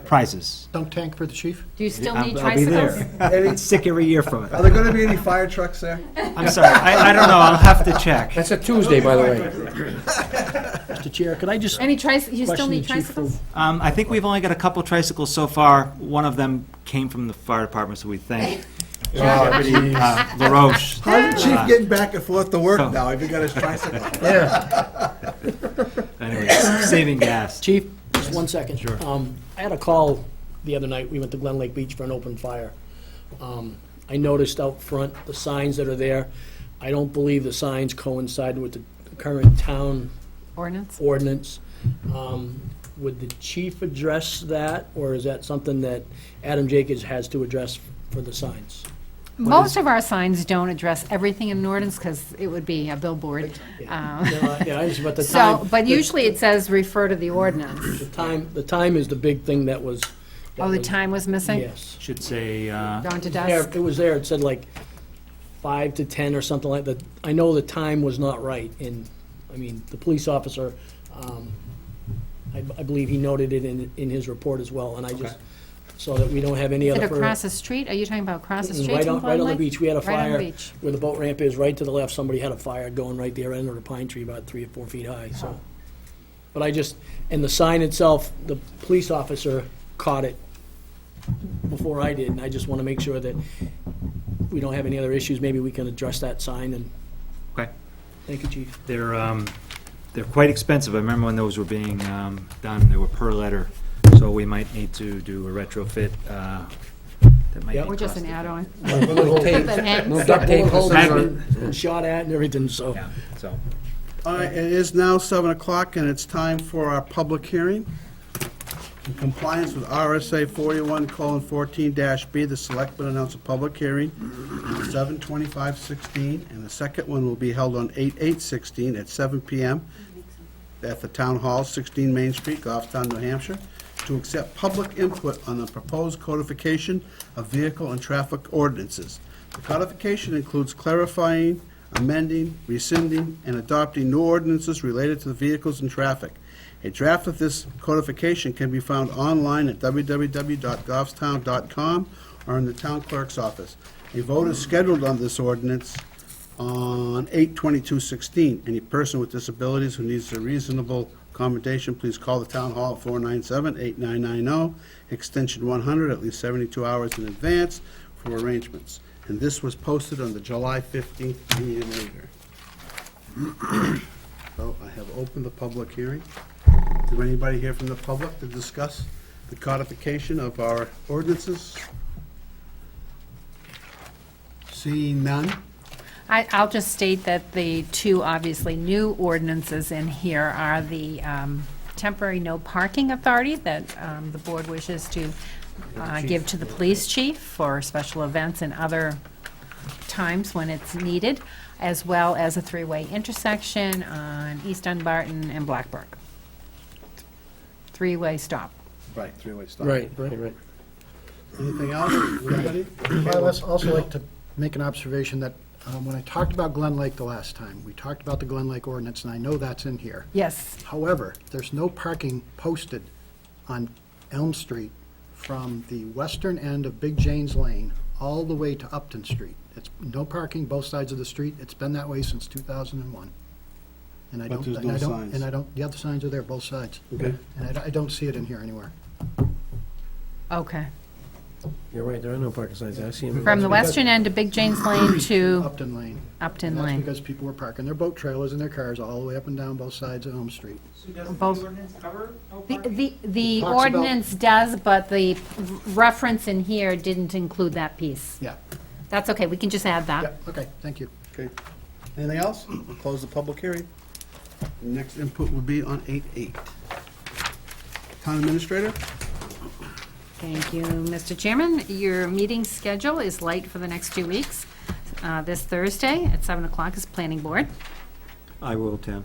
[SPEAKER 13] prizes.
[SPEAKER 3] Dunk tank for the chief?
[SPEAKER 9] Do you still need
[SPEAKER 13] I'll be
[SPEAKER 9] tricycles?
[SPEAKER 13] there. It's sick every year from it.
[SPEAKER 1] Are there going to be any fire trucks there?
[SPEAKER 13] I'm sorry, I don't know, I'll have to check.
[SPEAKER 4] That's a Tuesday, by the way.
[SPEAKER 12] Mr. Chair, could I just
[SPEAKER 9] Any you still
[SPEAKER 12] question the
[SPEAKER 9] need
[SPEAKER 12] chief for
[SPEAKER 9] tricycles?
[SPEAKER 13] I think we've only got a couple tricycles so far. One of them came from the fire department, so we thank LaRoche.
[SPEAKER 1] How's the chief getting back and forth to work
[SPEAKER 13] So-
[SPEAKER 1] now if he got his tricycle?
[SPEAKER 4] Yeah.
[SPEAKER 13] Anyway, saving gas.
[SPEAKER 12] Chief, just 1 second. Sure. I had a call the other night, we went to Glen Lake Beach for an open fire. I noticed out front, the signs that are there, I don't believe the signs coincide with the current town
[SPEAKER 9] Ordinance?
[SPEAKER 12] ordinance. Would the chief address that, or is that something that Adam Jacobs has to address for the signs?
[SPEAKER 9] Most of our signs don't address everything in an ordinance because it would be a billboard.
[SPEAKER 12] Yeah, I just, but the
[SPEAKER 9] So,
[SPEAKER 12] time.
[SPEAKER 9] but usually it says refer to the ordinance.
[SPEAKER 12] The time is the big thing that was.
[SPEAKER 9] Oh, the time was missing?
[SPEAKER 12] Yes.
[SPEAKER 13] Should say,
[SPEAKER 9] Gone to
[SPEAKER 12] Yeah,
[SPEAKER 9] dusk?
[SPEAKER 12] it was there, it said like 5 to 10 or something like that. I know the time was not right, and, I mean, the police officer, I believe he noted it in his report as well, and I just, so that we don't have any
[SPEAKER 9] Is
[SPEAKER 12] other.
[SPEAKER 9] it
[SPEAKER 12] further-
[SPEAKER 9] across the street? Are you talking about across the street
[SPEAKER 12] Right
[SPEAKER 9] from
[SPEAKER 12] on, right on the
[SPEAKER 9] Glen Lake?
[SPEAKER 12] beach, we had a
[SPEAKER 9] Right on the
[SPEAKER 12] fire
[SPEAKER 9] beach.
[SPEAKER 12] where the boat ramp is, right to the left, somebody had a fire going right there under a pine tree about 3 or 4 feet high, so. But I just, and the sign itself, the police officer caught it before I did, and I just want to make sure that we don't have any other issues, maybe we can address that sign, and
[SPEAKER 13] okay.
[SPEAKER 12] thank you, chief.
[SPEAKER 13] They're quite expensive. I remember when those were being done, they were per letter, so we might need to do a retrofit that might be
[SPEAKER 9] Or just an
[SPEAKER 13] costly.
[SPEAKER 9] add-on?
[SPEAKER 4] Little tape,
[SPEAKER 9] That hangs.
[SPEAKER 4] little duct tape holders
[SPEAKER 13] Magnet.
[SPEAKER 4] on.
[SPEAKER 12] And shot at and everything, so.
[SPEAKER 13] Yeah, so,
[SPEAKER 1] All right, it is now 7 o'clock, and it's time for our public hearing. In compliance with RSA 41:14-B, the Selectmen announce a public hearing on 7/25/16, and the second one will be held on 8/8/16 at 7 p.m. at the Town Hall, 16 Main Street, Goffstown, New Hampshire, to accept public input on the proposed codification of vehicle and traffic ordinances. The codification includes clarifying, amending, rescinding, and adopting new ordinances related to the vehicles and traffic. A draft of this codification can be found online at www.goffstown.com or in the town clerk's office. A vote is scheduled on this ordinance on 8/22/16. Any person with disabilities who needs a reasonable accommodation, please call the town hall at 497-8990, extension 100, at least 72 hours in advance for arrangements. And this was posted on the July 15th meeting later. So I have opened the public hearing. Is there anybody here from the public to discuss the codification of our ordinances? Seeing none?
[SPEAKER 9] I'll just state that the two obviously new ordinances in here are the temporary no parking authority that the board wishes to give to the police chief for special events and other times when it's needed, as well as a three-way intersection on East Dunbarton and Blackbrook. Three-way stop.
[SPEAKER 1] Right, three-way stop.
[SPEAKER 4] Right.
[SPEAKER 1] Anything else? Anybody?
[SPEAKER 3] I'd also like to make an observation that when I talked about Glen Lake the last time, we talked about the Glen Lake ordinance, and I know that's in here.
[SPEAKER 9] Yes.
[SPEAKER 3] However, there's no parking posted on Elm Street from the western end of Big Jane's Lane all the way to Upton Street. It's no parking both sides of the street. It's been that way since 2001. And I
[SPEAKER 1] But
[SPEAKER 3] don't,
[SPEAKER 1] there's
[SPEAKER 3] and
[SPEAKER 1] no
[SPEAKER 3] I don't,
[SPEAKER 1] signs.
[SPEAKER 3] and I don't, the other signs are there, both sides.
[SPEAKER 1] Okay.
[SPEAKER 3] And I don't see it in here anywhere.
[SPEAKER 9] Okay.
[SPEAKER 4] You're right, there are no parking signs. I see them.
[SPEAKER 9] From the western end of Big Jane's Lane to
[SPEAKER 3] Upton Lane.
[SPEAKER 9] Upton
[SPEAKER 3] And that's
[SPEAKER 9] Lane.
[SPEAKER 3] because people were parking their boat trailers and their cars all the way up and down both sides of Elm Street.
[SPEAKER 9] Both. The
[SPEAKER 3] Talks about-
[SPEAKER 9] ordinance does, but the reference in here didn't include that piece.
[SPEAKER 3] Yeah.
[SPEAKER 9] That's okay, we can just add
[SPEAKER 3] Yeah,
[SPEAKER 9] that.
[SPEAKER 3] okay, thank you.
[SPEAKER 1] Okay. Anything else? We'll close the public hearing. Next input will be on 8/8. Town Administrator?
[SPEAKER 9] Thank you, Mr. Chairman. Your meeting schedule is light for the next 2 weeks. This Thursday at 7 o'clock is Planning Board.
[SPEAKER 5] I will attend.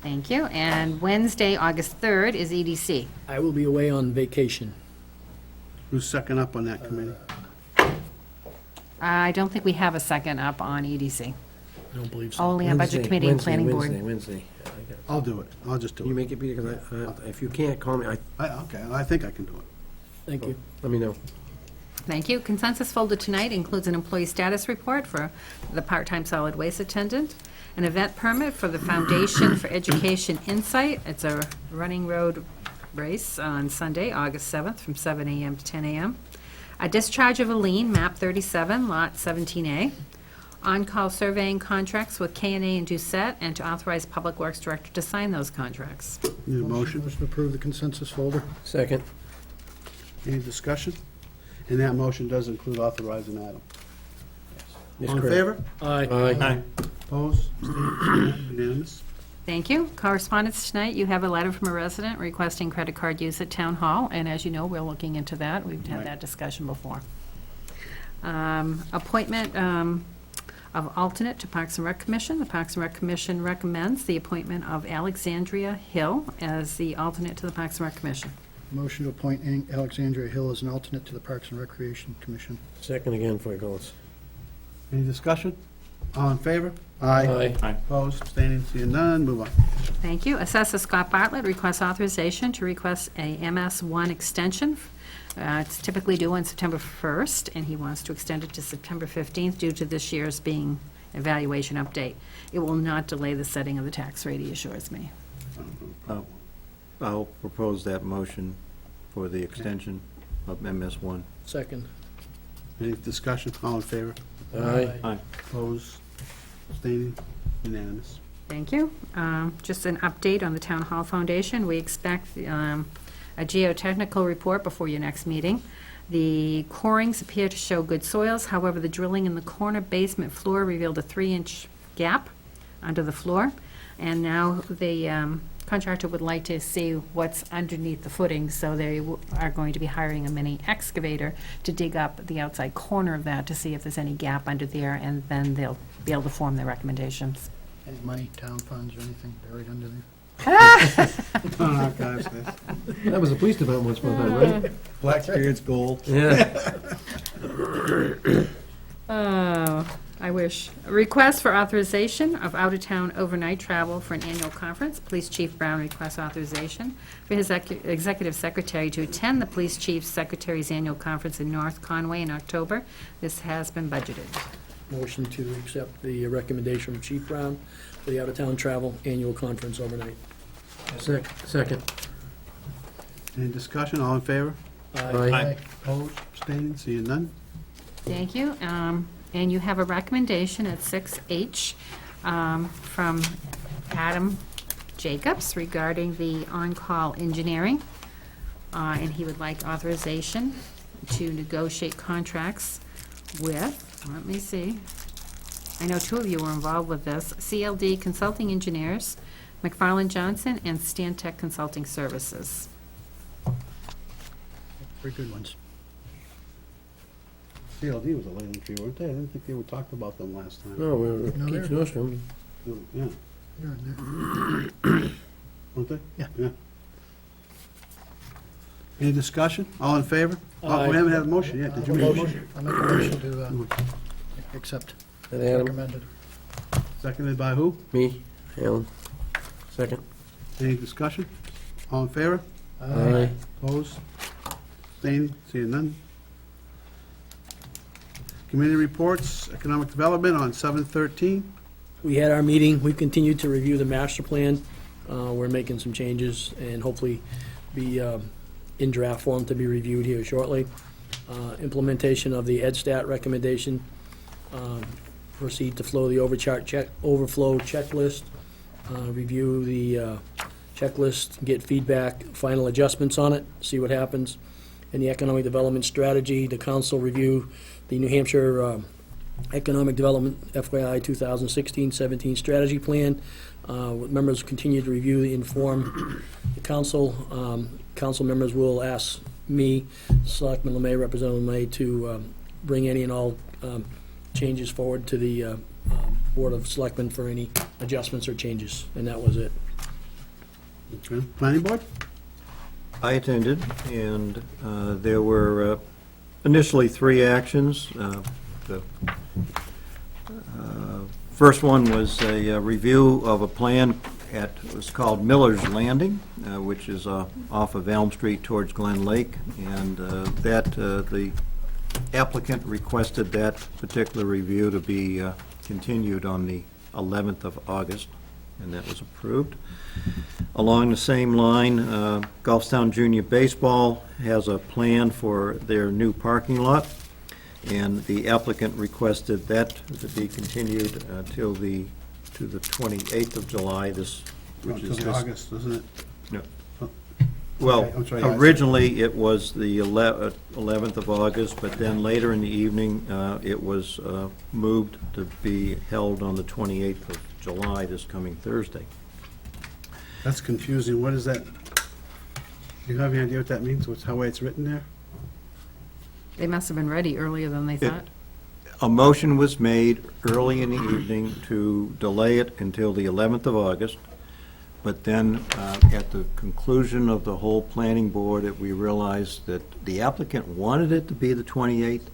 [SPEAKER 9] Thank you. And Wednesday, August 3rd, is EDC.
[SPEAKER 12] I will be away on vacation.
[SPEAKER 1] Who's second up on that committee?
[SPEAKER 9] I don't think we have a second up on EDC.
[SPEAKER 12] I don't believe so.
[SPEAKER 9] Only on Budget Committee and Planning Board.
[SPEAKER 4] Wednesday. I got it.
[SPEAKER 1] I'll do it. I'll just do
[SPEAKER 4] You
[SPEAKER 1] it.
[SPEAKER 4] make it, Peter, because if you can't, call me.
[SPEAKER 1] Okay, I think I can do it.
[SPEAKER 12] Thank you.
[SPEAKER 4] Let me know.
[SPEAKER 9] Thank you. Consensus folder tonight includes an employee status report for the part-time solid waste attendant, an event permit for the Foundation for Education Insight. It's a running road race on Sunday, August 7th, from 7 a.m. to 10 a.m. A discharge of a lien, map 37, lot 17A. On-call surveying contracts with K&A and Doucette, and to authorize Public Works Director to sign those contracts.
[SPEAKER 1] Need a motion?
[SPEAKER 3] Motion to approve the consensus folder.
[SPEAKER 4] Second.
[SPEAKER 1] Any discussion? And that motion does include authorizing Adam.
[SPEAKER 4] Yes,
[SPEAKER 1] All in
[SPEAKER 4] correct.
[SPEAKER 1] favor?
[SPEAKER 12] Aye.
[SPEAKER 1] Opposed? Abstained? Unanimous?
[SPEAKER 9] Thank you. Correspondence tonight, you have a letter from a resident requesting credit card use at Town Hall, and as you know, we're looking into that. We've had
[SPEAKER 1] Right.
[SPEAKER 9] that discussion before. Appointment of alternate to Parks and Rec Commission. The Parks and Rec Commission recommends the appointment of Alexandria Hill as the alternate to the Parks and Rec Commission.
[SPEAKER 3] Motion to appoint Alexandria Hill as an alternate to the Parks and Recreation Commission.
[SPEAKER 4] Second again for goals.
[SPEAKER 1] Any discussion? All in favor? Aye. Opposed? Abstaining? Seeing none? Move on.
[SPEAKER 9] Thank you. Assessor Scott Bartlett requests authorization to request a MS1 extension. It's typically due on September 1st, and he wants to extend it to September 15th due to this year's being evaluation update. It will not delay the setting of the tax rate, he assures me.
[SPEAKER 5] I'll propose that motion for the extension of MS1.
[SPEAKER 12] Second.
[SPEAKER 1] Any discussion? All in favor?
[SPEAKER 4] Aye.
[SPEAKER 1] Opposed? Abstaining? Unanimous?
[SPEAKER 9] Thank you. Just an update on the Town Hall Foundation. We expect a geotechnical report before your next meeting. The corings appear to show good soils. However, the drilling in the corner basement floor revealed a 3-inch gap under the floor. And now the contractor would like to see what's underneath the footing, so they are going to be hiring a mini excavator to dig up the outside corner of that to see if there's any gap under there, and then they'll be able to form their recommendations.
[SPEAKER 3] Any money, town funds, or anything buried under there?
[SPEAKER 4] That was the police department once upon a time, right?
[SPEAKER 5] Blackbeard's gold.
[SPEAKER 4] Yeah.
[SPEAKER 9] Oh, I wish. A request for authorization of out-of-town overnight travel for an annual conference. Police Chief Brown requests authorization for his executive secretary to attend the police chief's secretary's annual conference in North Conway in October. This has been budgeted.
[SPEAKER 12] Motion to accept the recommendation from Chief Brown for the out-of-town travel annual conference overnight.
[SPEAKER 4] Second.
[SPEAKER 1] Any discussion? All in favor?
[SPEAKER 4] Aye.
[SPEAKER 1] Opposed? Abstaining? Seeing none?
[SPEAKER 9] Thank you. And you have a recommendation at 6H from Adam Jacobs regarding the on-call engineering. And he would like authorization to negotiate contracts with, let me see, I know two of you were involved with this, CLD Consulting Engineers, McFarland Johnson, and Stantec Consulting Services.
[SPEAKER 3] Very good ones.
[SPEAKER 1] CLD was a lane tree, weren't they? I didn't think they were talking about them last time.
[SPEAKER 4] No, we're,
[SPEAKER 3] No,
[SPEAKER 4] Keith
[SPEAKER 3] they're-
[SPEAKER 4] Nordstrom.
[SPEAKER 1] Yeah,
[SPEAKER 3] You're in there.
[SPEAKER 1] weren't they?
[SPEAKER 3] Yeah.
[SPEAKER 1] Any discussion? All in favor? Oh,
[SPEAKER 12] Aye.
[SPEAKER 1] we haven't had a motion yet. Did you make a motion?
[SPEAKER 3] I'll make a motion to accept.
[SPEAKER 4] And Adam,
[SPEAKER 3] Recommended.
[SPEAKER 1] Seconded by who?
[SPEAKER 4] me, Alan. Second.
[SPEAKER 1] Any discussion? All in favor?
[SPEAKER 4] Aye.
[SPEAKER 1] Opposed? Abstaining? Seeing none? Committee reports, economic development on 7/13.
[SPEAKER 12] We had our meeting, we continued to review the master plan. We're making some changes and hopefully be in draft form to be reviewed here shortly. Implementation of the EdStat recommendation, proceed to flow the overflow checklist, review the checklist, get feedback, final adjustments on it, see what happens. In the economic development strategy, the council review the New Hampshire Economic Development FYI 2016-17 strategy plan. Members continue to review the inform the council. Council members will ask me, Selectman LeMay, Representative LeMay, to bring any and all changes forward to the Board of Selectmen for any adjustments or changes, and that was it.
[SPEAKER 1] Okay. Planning board?
[SPEAKER 5] I attended, and there were initially three actions. The first one was a review of a plan at, it was called Miller's Landing, which is off of Elm Street towards Glen Lake, and the applicant requested that particular review to be continued on the 11th of August, and that was approved. Along the same line, Gulfstown Junior Baseball has a plan for their new parking lot, and the applicant requested that to be continued to the 28th of July, which is
[SPEAKER 1] Until
[SPEAKER 5] this.
[SPEAKER 1] August, isn't it?
[SPEAKER 5] No.
[SPEAKER 1] Oh.
[SPEAKER 5] Well,
[SPEAKER 1] Okay, I'm sorry, guys.
[SPEAKER 5] originally, it was the 11th of August, but then later in the evening, it was moved to be held on the 28th of July, this coming Thursday.
[SPEAKER 1] That's confusing. What is that? Do you have any idea what that means? What's how it's written there?
[SPEAKER 9] They must have been ready earlier than they thought.
[SPEAKER 5] A motion was made early in the evening to delay it until the 11th of August, but then at the conclusion of the whole planning board, we realized that the applicant wanted it to be the 28th.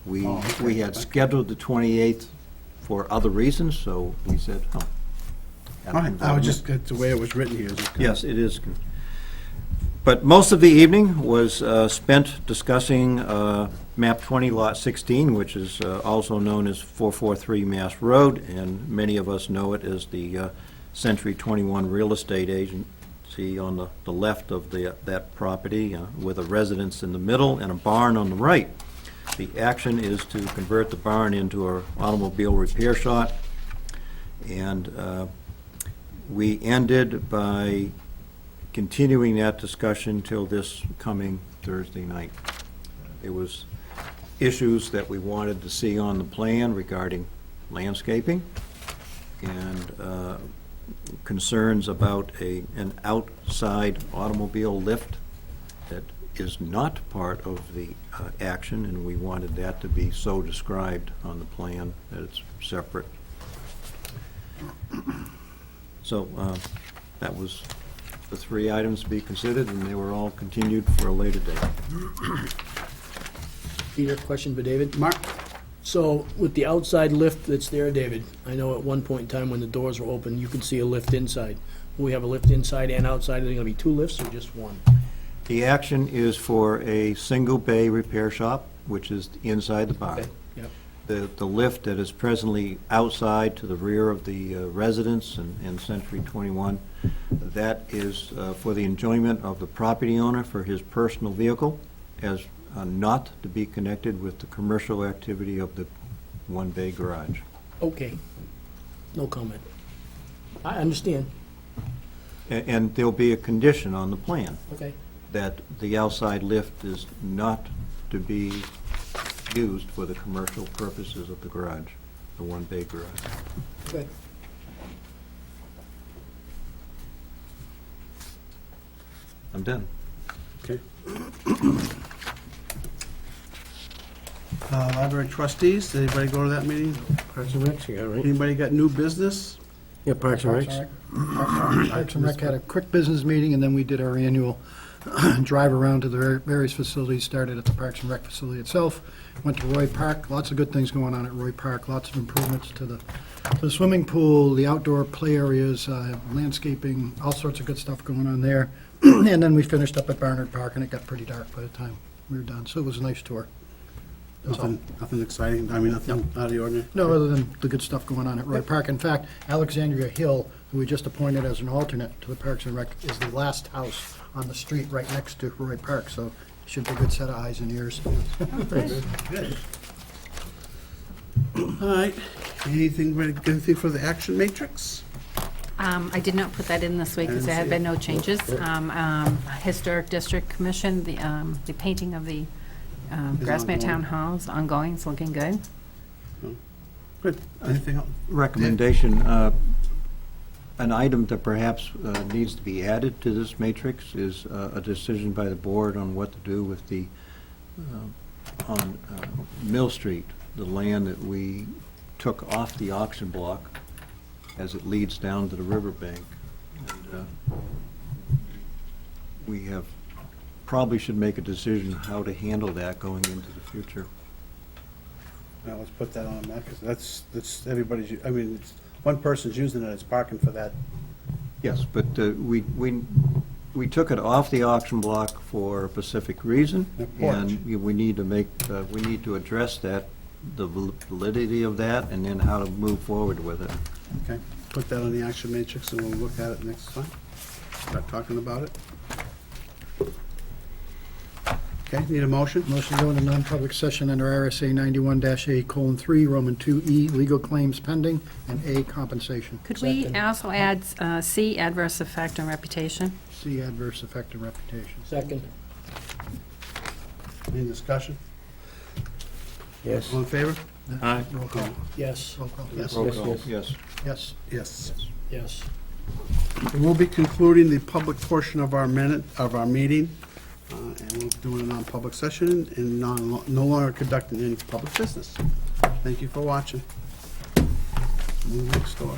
[SPEAKER 5] We had scheduled the 28th for other reasons, so we said, oh.
[SPEAKER 1] All right, I was just, that's the way it was written here.
[SPEAKER 5] Yes, it is. But most of the evening was spent discussing map 20, lot 16, which is also known as 443 Mass Road, and many of us know it as the Century 21 Real Estate Agency on the left of that property, with a residence in the middle and a barn on the right. The action is to convert the barn into an automobile repair shop, and we ended by continuing that discussion till this coming Thursday night. There was issues that we wanted to see on the plan regarding landscaping, and concerns about an outside automobile lift that is not part of the action, and we wanted that to be so described on the plan that it's separate. So that was the three items to be considered, and they were all continued for a later date.
[SPEAKER 12] Peter, question for David?
[SPEAKER 1] Mark?
[SPEAKER 12] So with the outside lift that's there, David, I know at one point in time when the doors were open, you could see a lift inside. Will we have a lift inside and outside? Are there going to be two lifts or just one?
[SPEAKER 5] The action is for a single bay repair shop, which is inside the barn.
[SPEAKER 12] Okay, yep.
[SPEAKER 5] The lift that is presently outside to the rear of the residence and Century 21, that is for the enjoyment of the property owner for his personal vehicle, as not to be connected with the commercial activity of the one-bay garage.
[SPEAKER 12] Okay. No comment. I understand.
[SPEAKER 5] And there'll be a condition on the plan
[SPEAKER 12] Okay.
[SPEAKER 5] that the outside lift is not to be used for the commercial purposes of the garage, the one-bay garage.
[SPEAKER 12] Okay.
[SPEAKER 5] I'm done.
[SPEAKER 1] Okay. Library trustees, did anybody go to that meeting?
[SPEAKER 4] Parks and Recs, you got it, right?
[SPEAKER 1] Anybody got new business?
[SPEAKER 4] Yeah, Parks and Recs.
[SPEAKER 3] Parks and Rec had a quick business meeting, and then we did our annual drive around to the various facilities, started at the Parks and Rec facility itself, went to Roy Park, lots of good things going on at Roy Park, lots of improvements to the swimming pool, the outdoor play areas, landscaping, all sorts of good stuff going on there. And then we finished up at Barnard Park, and it got pretty dark by the time we were done, so it was a nice tour. That's all.
[SPEAKER 1] Nothing exciting, I mean, nothing out of the ordinary?
[SPEAKER 3] No, other than the good stuff going on at Roy Park. In fact, Alexandria Hill, who we just appointed as an alternate to the Parks and Rec, is the last house on the street right next to Roy Park, so should be a good set of eyes and ears.
[SPEAKER 1] Good. All right, anything for the action matrix?
[SPEAKER 9] I did not put that in this week because there had been no changes. Historic District Commission, the painting of the Grassmere
[SPEAKER 1] ongoing.
[SPEAKER 9] Town Hall is ongoing, it's looking good.
[SPEAKER 1] Good, anything else?
[SPEAKER 5] Recommendation, an item that perhaps needs to be added to this matrix is a decision by the board on what to do with the, on Mill Street, the land that we took off the auction block as it leads down to the riverbank. And we have, probably should make a decision how to handle that going into the future.
[SPEAKER 1] Now, let's put that on that, because that's everybody's, I mean, it's, one person's using it as parking for that.
[SPEAKER 5] Yes, but we took it off the auction block for a specific reason,
[SPEAKER 1] A porch.
[SPEAKER 5] and we need to make, we need to address that, the validity of that, and then how to move forward with it.
[SPEAKER 1] Okay, put that on the action matrix, and we'll look at it next time. Start talking about it. Okay, need a motion?
[SPEAKER 3] Motion to go into non-public session under RSA 91-A:3, Roman 2E, legal claims pending, and A, compensation.
[SPEAKER 9] Could we
[SPEAKER 12] Second.
[SPEAKER 9] also add C, adverse effect on reputation?
[SPEAKER 3] C, adverse effect and reputation.
[SPEAKER 12] Second.
[SPEAKER 1] Any discussion?
[SPEAKER 4] Yes.
[SPEAKER 1] All in favor?
[SPEAKER 5] Aye.
[SPEAKER 3] Roll call.
[SPEAKER 12] Yes.
[SPEAKER 3] Roll call. Yes.
[SPEAKER 5] Roll
[SPEAKER 4] Yes,
[SPEAKER 5] call,
[SPEAKER 4] yes.
[SPEAKER 5] yes.
[SPEAKER 3] Yes.
[SPEAKER 1] Yes.
[SPEAKER 12] Yes.
[SPEAKER 1] We'll be concluding the public portion of our meeting, and we'll do a non-public session and no longer conducting any public business. Thank you for watching. Move next door.